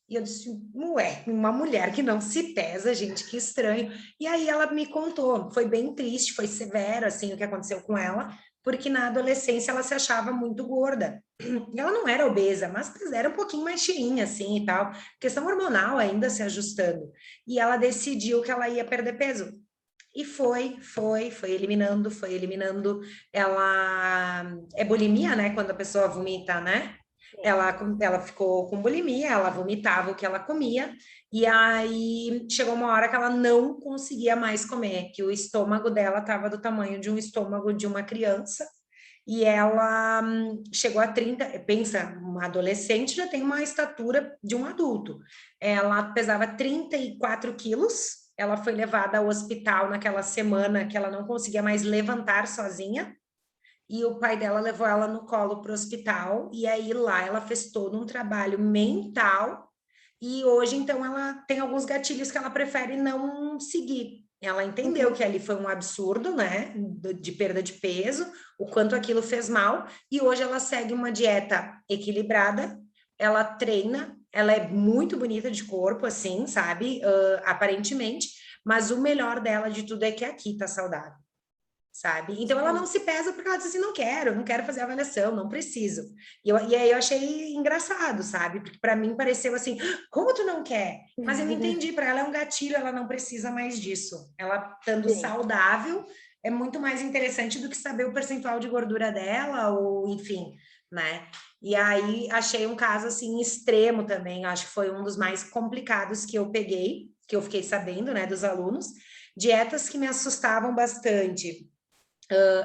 A: E eu disse, ué, uma mulher que não se pesa, gente, que estranho. E aí ela me contou, foi bem triste, foi severo, assim, o que aconteceu com ela, porque na adolescência ela se achava muito gorda. Ela não era obesa, mas era um pouquinho mais cheinha, assim, e tal. Questão hormonal ainda se ajustando. E ela decidiu que ela ia perder peso. E foi eliminando, foi eliminando. Ela é bulimia, né? Quando a pessoa vomita, né? Ela ficou com bulimia, ela vomitava o que ela comia, e aí chegou uma hora que ela não conseguia mais comer, que o estômago dela estava do tamanho de um estômago de uma criança, e ela chegou a 30, pensa, uma adolescente já tem uma estatura de um adulto. Ela pesava 34 quilos, ela foi levada ao hospital naquela semana que ela não conseguia mais levantar sozinha, e o pai dela levou ela no colo para o hospital, e aí lá ela fez todo um trabalho mental, e hoje então ela tem alguns gatilhos que ela prefere não seguir. Ela entendeu que ali foi um absurdo, né, de perda de peso, o quanto aquilo fez mal, e hoje ela segue uma dieta equilibrada, ela treina, ela é muito bonita de corpo, assim, sabe, aparentemente, mas o melhor dela de tudo é que aqui tá saudável, sabe? Então ela não se pesa porque ela diz assim, não quero fazer avaliação, não preciso. E aí eu achei engraçado, sabe? Porque para mim pareceu assim, como tu não quer? Mas eu entendi, para ela é um gatilho, ela não precisa mais disso. Ela estando
B: Sim.
A: saudável é muito mais interessante do que saber o percentual de gordura dela, ou enfim, né? E aí achei um caso assim extremo também, acho que foi um dos mais complicados que eu peguei, que eu fiquei sabendo, né, dos alunos, dietas que me assustavam bastante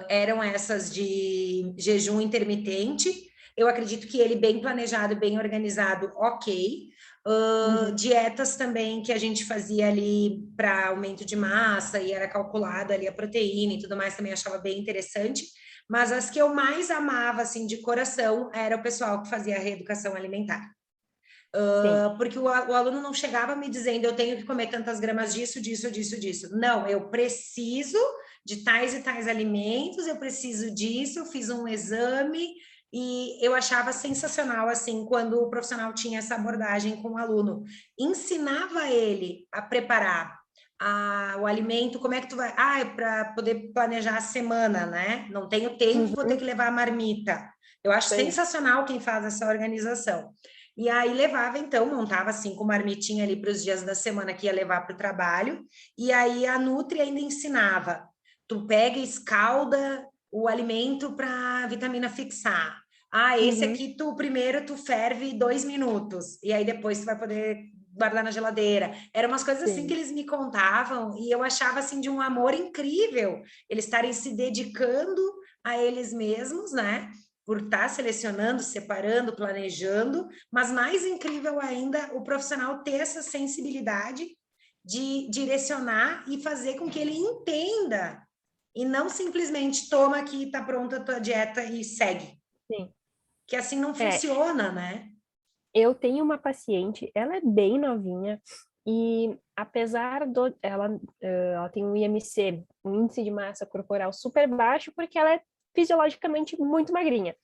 A: eram essas de jejum intermitente. Eu acredito que ele bem planejado, bem organizado, ok. Dietas também que a gente fazia ali para aumento de massa e era calculada ali a proteína e tudo mais, também achava bem interessante. Mas as que eu mais amava, assim, de coração, era o pessoal que fazia a reeducação alimentar. Porque o aluno não chegava me dizendo eu tenho que comer tantas gramas disso, disso, disso, disso. Não, eu preciso de tais e tais alimentos, eu preciso disso, eu fiz um exame e eu achava sensacional assim quando o profissional tinha essa abordagem com o aluno. Ensinava ele a preparar o alimento, como é que tu vai? É para poder planejar a semana, né? Não tenho tempo, vou ter que levar a marmita. Eu acho sensacional quem faz essa organização. E aí levava, então, montava assim com marmitinha ali para os dias da semana que ia levar para o trabalho. E aí a Nutri ainda ensinava: tu pega e escalda o alimento para a vitamina fixar. Esse aqui tu primeiro tu ferve 2 minutos, e aí depois tu vai poder guardar na geladeira. Eram umas coisas assim que eles me contavam, e eu achava assim de um amor incrível eles estarem se dedicando a eles mesmos, né? Por estar selecionando, separando, planejando, mas mais incrível ainda o profissional ter essa sensibilidade de direcionar e fazer com que ele entenda e não simplesmente toma aqui, tá pronta a tua dieta e segue.
B: Sim.
A: Que assim não funciona, né?
B: Eu tenho uma paciente, ela é bem novinha e apesar ela tem um IMC, um índice de massa corporal super baixo porque ela é fisiologicamente muito magrinha.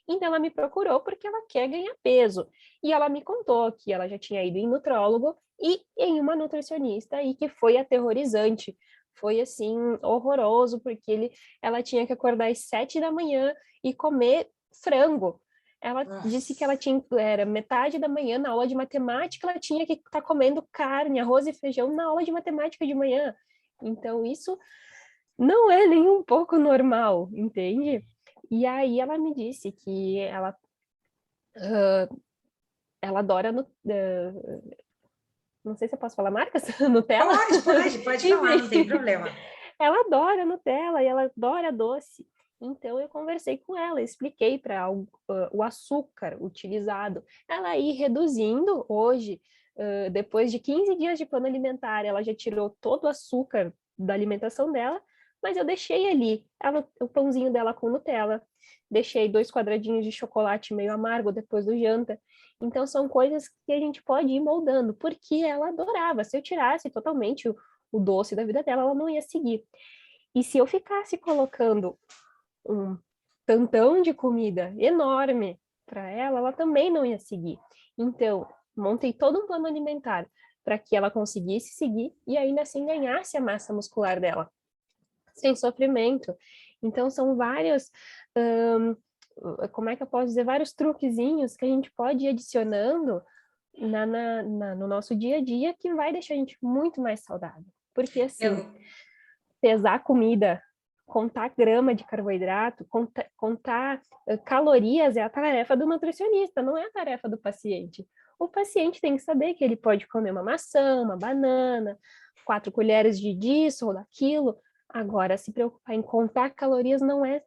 B: Então ela me procurou porque ela quer ganhar peso. E ela me contou que ela já tinha ido em nutrólogo e em uma nutricionista e que foi aterrorizante. Foi assim horroroso porque ela tinha que acordar às 7 da manhã e comer frango. Ela disse que ela
A: Nossa.
B: tinha, era metade da manhã na aula de matemática, ela tinha que estar comendo carne, arroz e feijão na aula de matemática de manhã. Então isso não é nem um pouco normal, entende? E aí ela me disse que ela adora, não sei se eu posso falar marcas, Nutella?
A: Pode falar, não tem
B: Enfim,
A: problema.
B: ela adora Nutella e ela adora doce. Então eu conversei com ela, expliquei para o açúcar utilizado. Ela ir reduzindo hoje, depois de 15 dias de plano alimentar, ela já tirou todo o açúcar da alimentação dela, mas eu deixei ali o pãozinho dela com Nutella, deixei 2 quadradinhos de chocolate meio amargo depois do janta. Então são coisas que a gente pode ir moldando, porque ela adorava. Se eu tirasse totalmente o doce da vida dela, ela não ia seguir. E se eu ficasse colocando um tantão de comida enorme para ela, ela também não ia seguir. Então, montei todo um plano alimentar para que ela conseguisse seguir e ainda assim ganhasse a massa muscular dela, sem sofrimento. Então, são vários, como é que eu posso dizer, vários truquezinhos que a gente pode ir adicionando no nosso dia a dia que vai deixar a gente muito mais saudável. Porque, assim,
A: Eu,
B: pesar comida, contar grama de carboidrato, contar calorias é a tarefa do nutricionista, não é a tarefa do paciente. O paciente tem que saber que ele pode comer uma maçã, uma banana, 4 colheres de disso ou daquilo. Agora, se preocupar em contar calorias não é.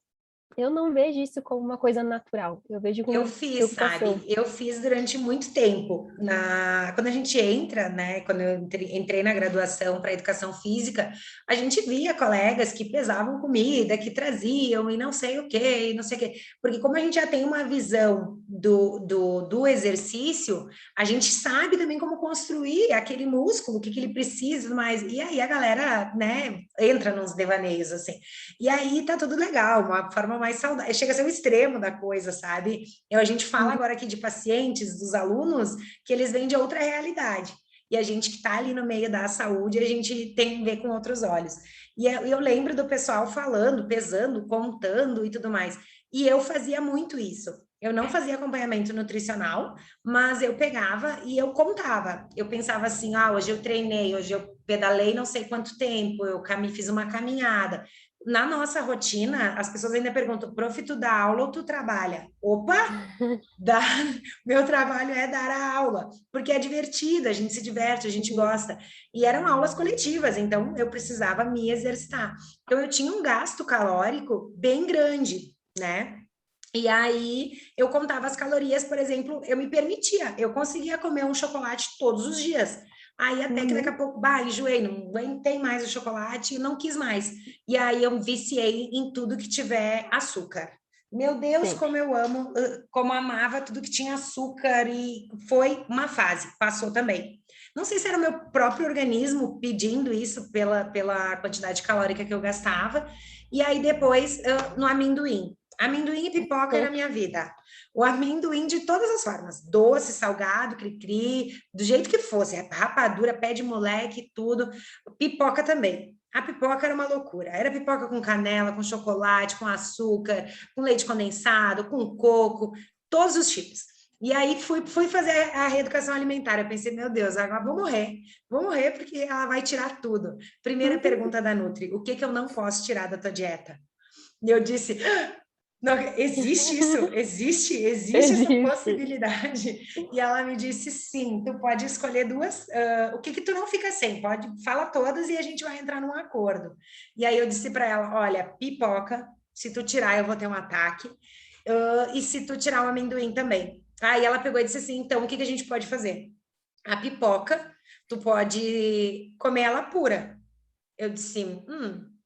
B: Eu não vejo isso como uma coisa natural. Eu vejo como
A: Eu
B: uma
A: fiz,
B: preocupação.
A: sabe? Eu fiz durante muito tempo. Quando a gente entra, né? Quando eu entrei na graduação para educação física, a gente via colegas que pesavam comida, que traziam e não sei o quê, e não sei o quê. Porque como a gente já tem uma visão do exercício, a gente sabe também como construir aquele músculo, o que ele precisa e tudo mais. E aí a galera, né, entra nos devaneios, assim. E aí tá tudo legal, uma forma mais saudável. Chega a ser o extremo da coisa, sabe? A gente fala agora aqui de pacientes, dos alunos, que eles vêm de outra realidade. E a gente que está ali no meio da saúde, a gente tem que ver com outros olhos. E eu lembro do pessoal falando, pesando, contando e tudo mais. E eu fazia muito isso. Eu não fazia acompanhamento nutricional, mas eu pegava e eu contava. Eu pensava assim: hoje eu treinei, hoje eu pedalei não sei quanto tempo, fiz uma caminhada. Na nossa rotina, as pessoas ainda perguntam: prof, tu dá aula ou tu trabalha? Opa! Dar, meu trabalho é dar a aula, porque é divertido, a gente se diverte, a gente gosta. E eram aulas coletivas, então eu precisava me exercitar. Então eu tinha um gasto calórico bem grande, né? E aí eu contava as calorias, por exemplo, eu me permitia, eu conseguia comer um chocolate todos os dias. Aí até que daqui a
B: Uhum.
A: pouco, enjoei, não aguentei mais o chocolate e não quis mais. E aí eu viciei em tudo que tiver açúcar. Meu Deus,
B: Sim.
A: como eu amo, como amava tudo que tinha açúcar e foi uma fase, passou também. Não sei se era o meu próprio organismo pedindo isso pela quantidade calórica que eu gastava. E aí depois, no amendoim. Amendoim e pipoca era a minha vida. O amendoim de todas as formas, doce, salgado, cri-cri, do jeito que fosse, rapadura, pé de moleque, tudo. Pipoca também. A pipoca era uma loucura. Era pipoca com canela, com chocolate, com açúcar, com leite condensado, com coco, todos os tipos. E aí fui fazer a reeducação alimentar. Eu pensei, meu Deus, agora vou morrer porque ela vai tirar tudo. Primeira pergunta da Nutri: o que eu não posso tirar da tua dieta? E eu disse: não, existe isso? Existe essa
B: Existe.
A: possibilidade? E ela me disse: sim, tu pode escolher duas. O que tu não fica sem? Pode, fala todas e a gente vai entrar num acordo. E aí eu disse para ela: olha, pipoca, se tu tirar, eu vou ter um ataque. E se tu tirar o amendoim também. Aí ela pegou e disse assim: então, o que a gente pode fazer? A pipoca, tu pode comer ela pura. Eu disse: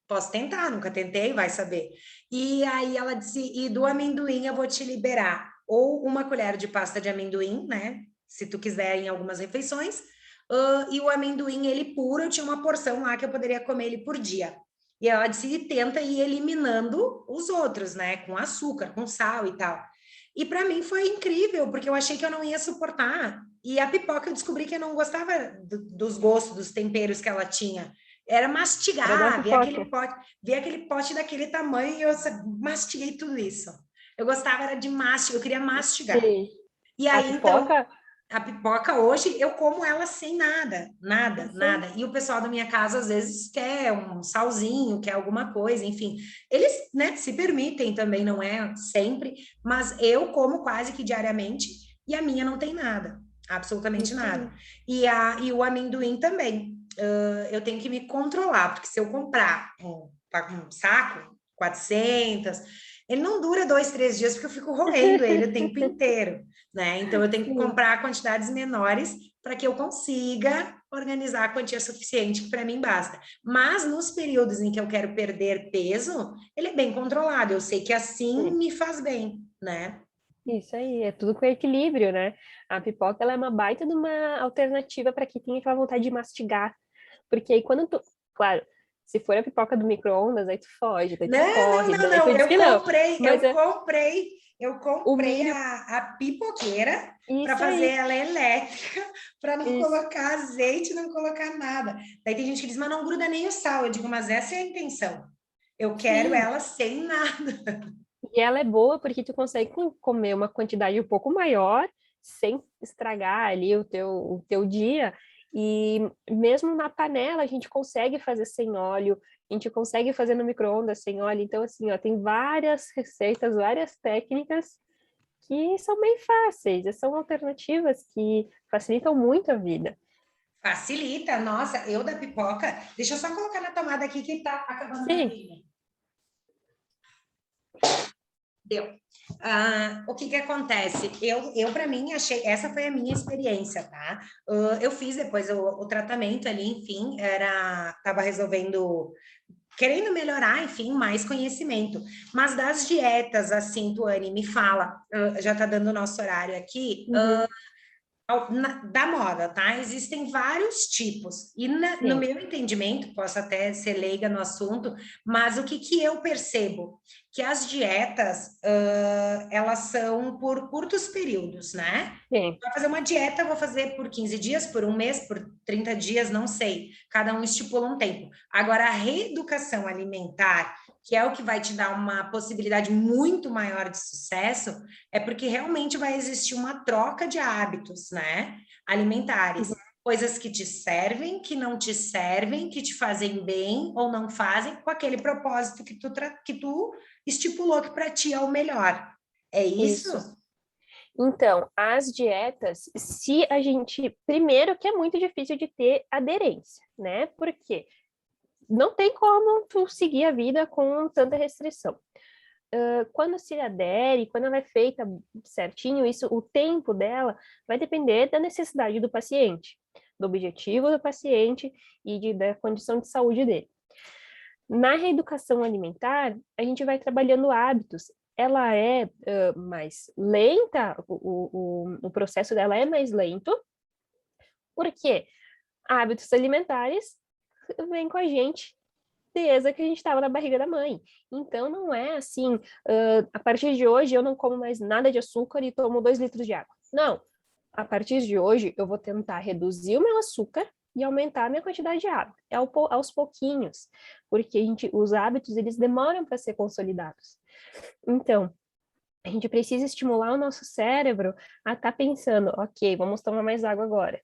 A: posso tentar, nunca tentei, vai saber. E aí ela disse: e do amendoim eu vou te liberar ou uma colher de pasta de amendoim, né? Se tu quiser em algumas refeições. E o amendoim, ele puro, eu tinha uma porção lá que eu poderia comer ele por dia. E ela disse: e tenta ir eliminando os outros, né? Com açúcar, com sal e tal. E para mim foi incrível, porque eu achei que eu não ia suportar. E a pipoca eu descobri que eu não gostava dos gostos, dos temperos que ela tinha. Era
B: Era da
A: mastigar,
B: pipoca.
A: ver aquele pote daquele tamanho e eu mastiguei tudo isso. Eu gostava era de mastigar, eu queria mastigar.
B: Sim.
A: E
B: A
A: aí, então,
B: pipoca,
A: a pipoca hoje eu como ela sem nada, nada,
B: sim,
A: nada. E o pessoal da minha casa às vezes quer um salzinho, quer alguma coisa, enfim. Eles, né, se permitem também, não é sempre, mas eu como quase que diariamente e a minha não tem nada, absolutamente
B: isso
A: nada.
B: aí.
A: E o amendoim também. Eu tenho que me controlar, porque se eu comprar um saco, 400, ele não dura 2, 3 dias, porque eu fico roendo ele o tempo inteiro, né? Então, eu tenho que
B: Sim,
A: comprar quantidades menores para que eu consiga organizar a quantia suficiente que para mim basta. Mas nos períodos em que eu quero perder peso, ele é bem controlado. Eu sei que assim
B: sim.
A: me faz bem, né?
B: Isso aí, é tudo com equilíbrio, né? A pipoca, ela é uma baita de uma alternativa para quem tem aquela vontade de mastigar. Porque aí quando tu, claro, se for a pipoca do micro-ondas, aí tu foge, daí tu
A: Não, não,
B: corre,
A: não,
B: daí tu
A: não.
B: diz que não. Mas é
A: Eu
B: o
A: comprei
B: milho,
A: a pipoqueira para
B: isso
A: fazer
B: aí,
A: ela elétrica, para não
B: isso,
A: colocar azeite, não colocar nada. Daí tem gente que diz, mas não gruda nem o sal. Eu digo, mas essa é a intenção. Eu quero
B: sim.
A: ela sem nada.
B: E ela é boa porque tu consegue comer uma quantidade um pouco maior sem estragar ali o teu dia. E mesmo na panela a gente consegue fazer sem óleo, a gente consegue fazer no micro-ondas sem óleo. Então, assim, ó, tem várias receitas, várias técnicas que são bem fáceis, e são alternativas que facilitam muito a vida.
A: Facilita, nossa, eu da pipoca. Deixa eu só colocar na tomada aqui que tá acabando minha
B: Sim,
A: pilha. Deu. O que que acontece? Eu para mim, achei, essa foi a minha experiência, tá? Eu fiz depois o tratamento ali, enfim, tava resolvendo, querendo melhorar, enfim, mais conhecimento. Mas das dietas, assim, Tuane, me fala, já tá dando o nosso horário aqui,
B: uhum,
A: da moda, tá? Existem vários tipos, e no
B: sim,
A: meu entendimento, posso até ser leiga no assunto, mas o que que eu percebo? Que as dietas, elas são por curtos períodos, né?
B: sim,
A: Vai fazer uma dieta, vou fazer por 15 dias, por um mês, por 30 dias, não sei. Cada um estipula um tempo. Agora, a reeducação alimentar, que é o que vai te dar uma possibilidade muito maior de sucesso, é porque realmente vai existir uma troca de hábitos, né? Alimentares.
B: uhum,
A: Coisas que te servem, que não te servem, que te fazem bem ou não fazem, com aquele propósito que tu estipulou que para ti é o melhor. É isso?
B: isso. Então, as dietas, se a gente. Primeiro, que é muito difícil de ter aderência, né? Porque não tem como tu seguir a vida com tanta restrição. Quando se adere, quando ela é feita certinho, isso, o tempo dela vai depender da necessidade do paciente, do objetivo do paciente e da condição de saúde dele. Na reeducação alimentar, a gente vai trabalhando hábitos. Ela é mais lenta, o processo dela é mais lento, porque hábitos alimentares vêm com a gente desde que a gente estava na barriga da mãe. Então, não é assim, a partir de hoje eu não como mais nada de açúcar e tomo 2 litros de água. Não. A partir de hoje eu vou tentar reduzir o meu açúcar e aumentar a minha quantidade de água. É aos pouquinhos, porque os hábitos, eles demoram para ser consolidados. Então, a gente precisa estimular o nosso cérebro a estar pensando, ok, vamos tomar mais água agora.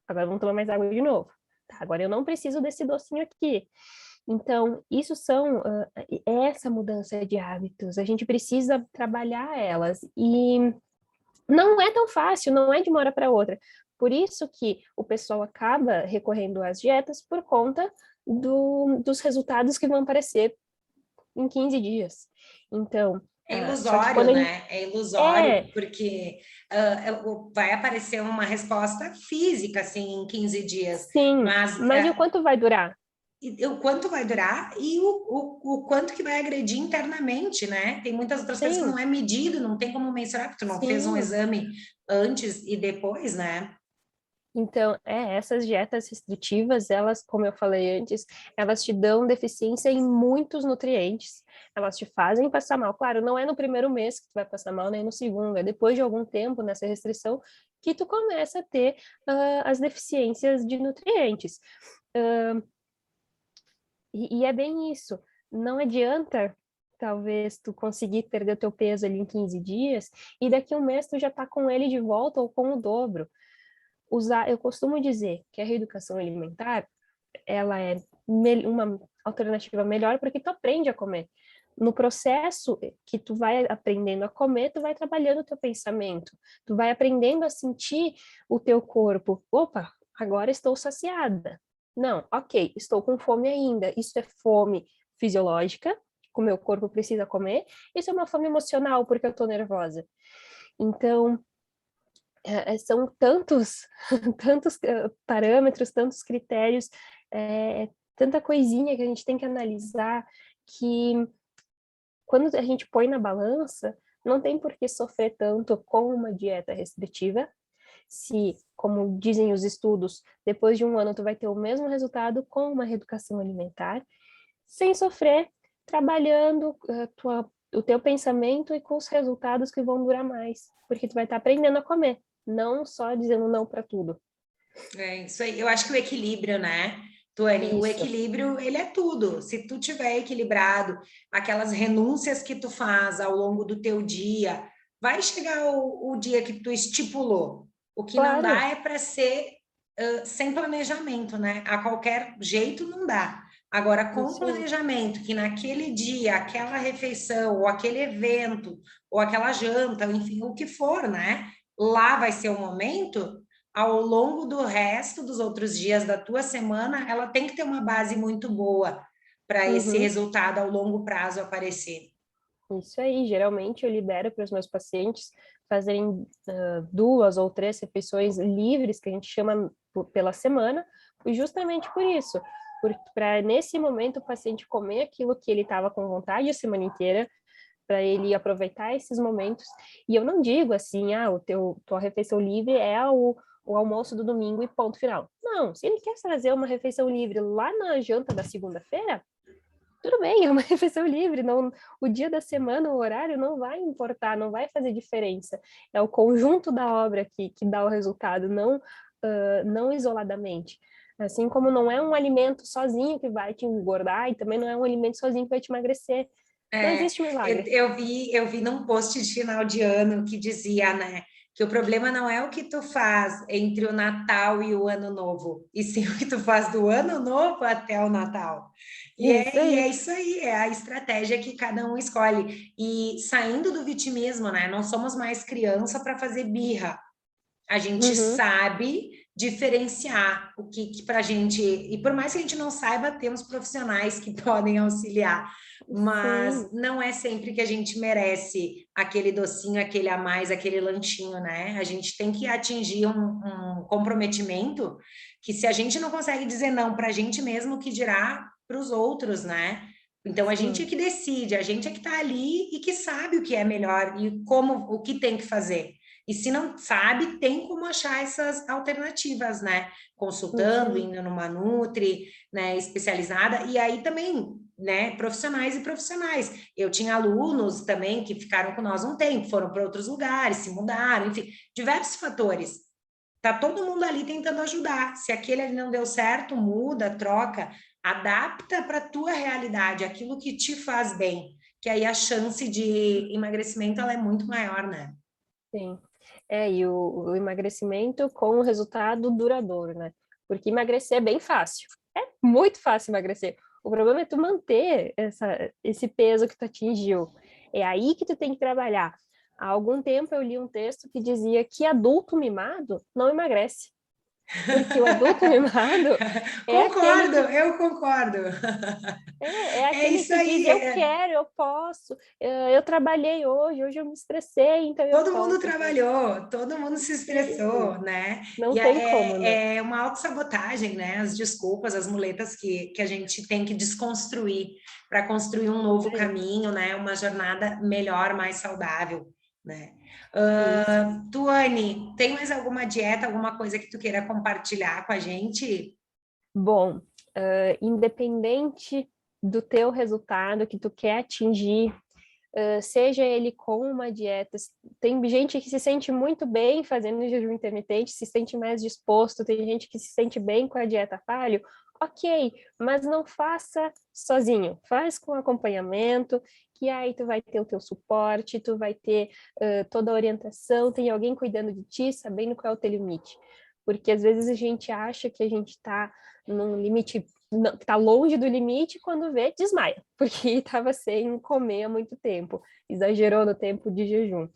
B: Agora vamos tomar mais água de novo. Tá, agora eu não preciso desse docinho aqui. Então, isso são essa mudança de hábitos. A gente precisa trabalhar elas e não é tão fácil, não é de uma hora para outra. Por isso que o pessoal acaba recorrendo às dietas por conta dos resultados que vão aparecer em 15 dias. Então,
A: É
B: só que
A: ilusório,
B: quando a gente.
A: né? É ilusório,
B: É,
A: porque vai aparecer uma resposta física, assim, em 15 dias,
B: sim,
A: mas
B: mas e o quanto vai durar?
A: o quanto vai durar e o quanto que vai agredir internamente, né? Tem muitas outras coisas que não
B: Sim,
A: é medido, não tem como mensurar, porque tu não fez um
B: sim.
A: exame antes e depois, né?
B: Então, essas dietas restritivas, elas, como eu falei antes, elas te dão deficiência em muitos nutrientes, elas te fazem passar mal. Claro, não é no primeiro mês que tu vai passar mal, nem no segundo, é depois de algum tempo nessa restrição que tu começa a ter as deficiências de nutrientes. E é bem isso, não adianta talvez tu conseguir perder o teu peso ali em 15 dias e daqui a um mês tu já tá com ele de volta ou com o dobro. Eu costumo dizer que a reeducação alimentar, ela é uma alternativa melhor porque tu aprende a comer. No processo que tu vai aprendendo a comer, tu vai trabalhando o teu pensamento, tu vai aprendendo a sentir o teu corpo. Opa, agora estou saciada. Não, ok, estou com fome ainda. Isso é fome fisiológica, que o meu corpo precisa comer. Isso é uma fome emocional, porque eu estou nervosa. Então, são tantos, tantos parâmetros, tantos critérios, tanta coisinha que a gente tem que analisar, que quando a gente põe na balança, não tem por que sofrer tanto com uma dieta restritiva, se, como dizem os estudos, depois de um ano tu vai ter o mesmo resultado com uma reeducação alimentar, sem sofrer, trabalhando o teu pensamento e com os resultados que vão durar mais, porque tu vai estar aprendendo a comer, não só dizendo não para tudo.
A: É isso aí. Eu acho que o equilíbrio, né, Tuane? O
B: Isso.
A: equilíbrio, ele é tudo. Se tu tiver equilibrado, aquelas renúncias que tu faz ao longo do teu dia, vai chegar o dia que tu estipulou. O que não
B: Claro.
A: dá é para ser sem planejamento, né? A qualquer jeito não dá. Agora, com
B: Isso aí.
A: planejamento, que naquele dia, aquela refeição, ou aquele evento, ou aquela janta, enfim, o que for, né? Lá vai ser o momento, ao longo do resto dos outros dias da tua semana, ela tem que ter uma base muito boa para esse
B: Uhum.
A: resultado ao longo prazo aparecer.
B: Isso aí, geralmente eu libero para os meus pacientes fazerem 2 ou 3 refeições livres, que a gente chama pela semana, e justamente por isso, para nesse momento o paciente comer aquilo que ele estava com vontade a semana inteira, para ele aproveitar esses momentos. E eu não digo assim, tua refeição livre é o almoço do domingo e ponto final. Não, se ele quer fazer uma refeição livre lá na janta da segunda-feira, tudo bem, é uma refeição livre, não, o dia da semana, o horário não vai importar, não vai fazer diferença. É o conjunto da obra que dá o resultado, não isoladamente. Assim como não é um alimento sozinho que vai te engordar e também não é um alimento sozinho que vai te emagrecer. Não
A: É,
B: existe
A: eu,
B: milagre.
A: eu vi num post de final de ano que dizia, né, que o problema não é o que tu faz entre o Natal e o Ano Novo, e sim o que tu faz do Ano Novo até o Natal.
B: Isso
A: E é
B: aí.
A: isso aí, é a estratégia que cada um escolhe. E saindo do vitimismo, né, não somos mais criança para fazer birra. A gente
B: Uhum,
A: sabe diferenciar o que para a gente, e por mais que a gente não saiba, temos profissionais que podem auxiliar, mas
B: sim.
A: não é sempre que a gente merece aquele docinho, aquele a mais, aquele lanchinho, né? A gente tem que atingir um comprometimento que, se a gente não consegue dizer não para a gente mesmo, o que dirá para os outros, né? Então a gente é
B: Sim.
A: que decide, a gente é que está ali e que sabe o que é melhor e como o que tem que fazer. E se não sabe, tem como achar essas alternativas, né?
B: Isso
A: Consultando,
B: aí.
A: indo numa Nutri, né, especializada, e aí também, né, profissionais e profissionais. Eu tinha alunos também que ficaram com nós um tempo, foram para outros lugares, se mudaram, enfim, diversos fatores. Tá todo mundo ali tentando ajudar. Se aquele ali não deu certo, muda, troca, adapta para a tua realidade, aquilo que te faz bem, que aí a chance de emagrecimento ela é muito maior, né?
B: Sim. E o emagrecimento com o resultado duradouro, né? Porque emagrecer é bem fácil. É muito fácil emagrecer. O problema é tu manter esse peso que tu atingiu. É aí que tu tem que trabalhar. Há algum tempo eu li um texto que dizia que adulto mimado não emagrece. Porque o adulto mimado é aquele
A: Concordo,
B: que
A: eu concordo.
B: é
A: É
B: aquele
A: isso
B: que diz
A: aí.
B: eu quero, eu posso, eu trabalhei hoje eu me estressei, então eu
A: Todo mundo
B: posso.
A: trabalhou, todo mundo se
B: Sim,
A: estressou, né?
B: não
A: E
B: tem como, né?
A: é uma autossabotagem, né? As desculpas, as muletas que a gente tem que desconstruir para construir um
B: Isso
A: novo
B: aí.
A: caminho, né? Uma jornada melhor, mais saudável. né?
B: Isso.
A: Tuane, tem mais alguma dieta, alguma coisa que tu queira compartilhar com a gente?
B: Bom, independente do teu resultado que tu quer atingir, seja ele com uma dieta, tem gente que se sente muito bem fazendo jejum intermitente, se sente mais disposto, tem gente que se sente bem com a dieta paleo, ok, mas não faça sozinho, faz com acompanhamento, que aí tu vai ter o teu suporte, tu vai ter toda a orientação, tem alguém cuidando de ti, sabendo qual é o teu limite. Porque às vezes a gente acha que a gente está num limite, está longe do limite, quando vê, desmaia, porque estava sem comer há muito tempo, exagerou no tempo de jejum.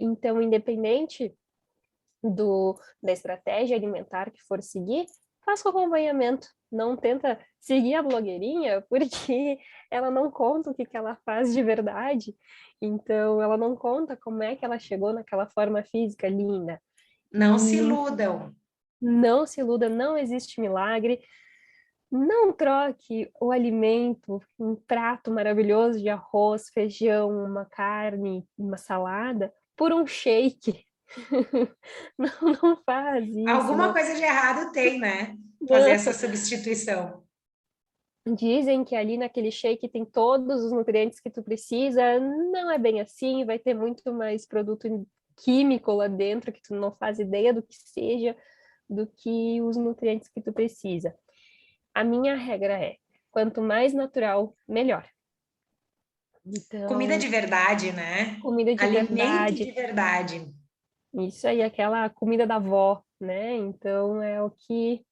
B: Então, independente da estratégia alimentar que for seguir, faça o acompanhamento. Não tenta seguir a blogueirinha, porque ela não conta o que ela faz de verdade. Então, ela não conta como é que ela chegou naquela forma física linda.
A: Não se iludam.
B: Não se iluda, não existe milagre. Não troque o alimento, um prato maravilhoso de arroz, feijão, uma carne, uma salada, por um shake. Não, não faz isso,
A: Alguma
B: não.
A: coisa de errado tem, né? Fazer
B: Não.
A: essa substituição.
B: Dizem que ali naquele shake tem todos os nutrientes que tu precisa. Não é bem assim, vai ter muito mais produto químico lá dentro que tu não faz ideia do que seja, do que os nutrientes que tu precisa. A minha regra é, quanto mais natural, melhor.
A: Comida
B: Então,
A: de verdade, né?
B: comida de
A: Alimento de
B: verdade,
A: verdade.
B: isso aí, aquela comida da avó, né? Então, é o que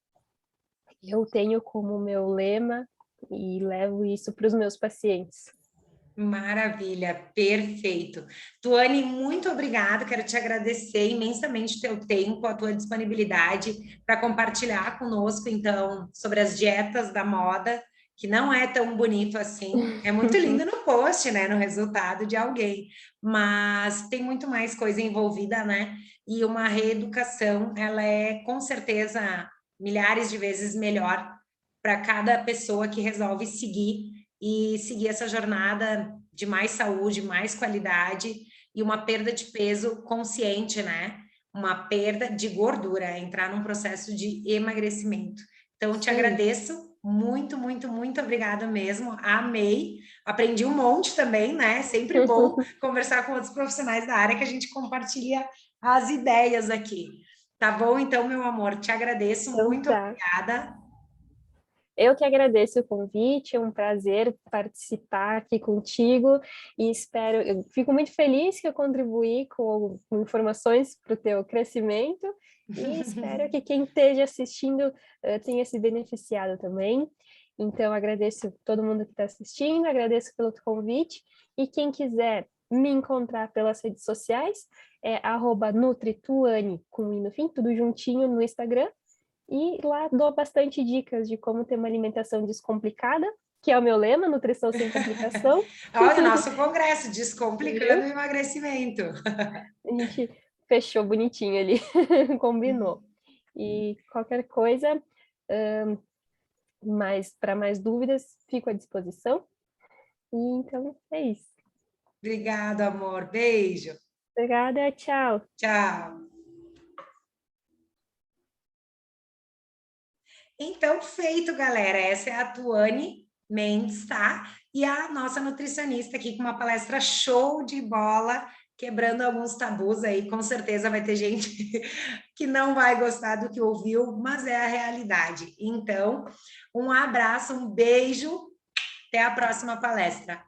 B: eu tenho como meu lema e levo isso para os meus pacientes.
A: Maravilha, perfeito. Tuane, muito obrigada. Quero te agradecer imensamente o teu tempo, a tua disponibilidade para compartilhar conosco, então, sobre as dietas da moda, que não é tão bonito assim. É muito lindo no post, né, no resultado de alguém, mas tem muito mais coisa envolvida, né? E uma reeducação, ela é com certeza milhares de vezes melhor para cada pessoa que resolve seguir essa jornada de mais saúde, mais qualidade e uma perda de peso consciente, né? Uma perda de gordura, entrar num processo de emagrecimento. Então, te
B: Isso aí.
A: agradeço muito, muito, muito obrigada mesmo. Amei. Aprendi um monte também, né? Sempre bom conversar com outros profissionais da área que a gente compartilha as ideias aqui. Tá bom? Então, meu amor, te agradeço.
B: Então
A: Muito
B: tá.
A: obrigada.
B: Eu que agradeço o convite, é um prazer participar aqui contigo e espero, eu fico muito feliz que eu contribuí com informações para o teu crescimento e espero que quem esteja assistindo tenha se beneficiado também. Então, agradeço todo mundo que está assistindo, agradeço pelo teu convite e quem quiser me encontrar pelas redes sociais é @nutrituane, com i no fim, tudo juntinho no Instagram. E lá dou bastante dicas de como ter uma alimentação descomplicada, que é o meu lema, nutrição sem complicação.
A: Olha o nosso congresso, Descomplicando
B: Viu?
A: o Emagrecimento.
B: A gente fechou bonitinho ali, combinou. E qualquer coisa, mas para mais dúvidas, fico à disposição. E então é isso.
A: Obrigada, amor. Beijo.
B: Obrigada, tchau.
A: Tchau. Então, feito, galera. Essa é a Tuane Mendes, tá? E a nossa nutricionista aqui com uma palestra show de bola, quebrando alguns tabus aí. Com certeza vai ter gente que não vai gostar do que ouviu, mas é a realidade. Então, um abraço, um beijo. Até a próxima palestra.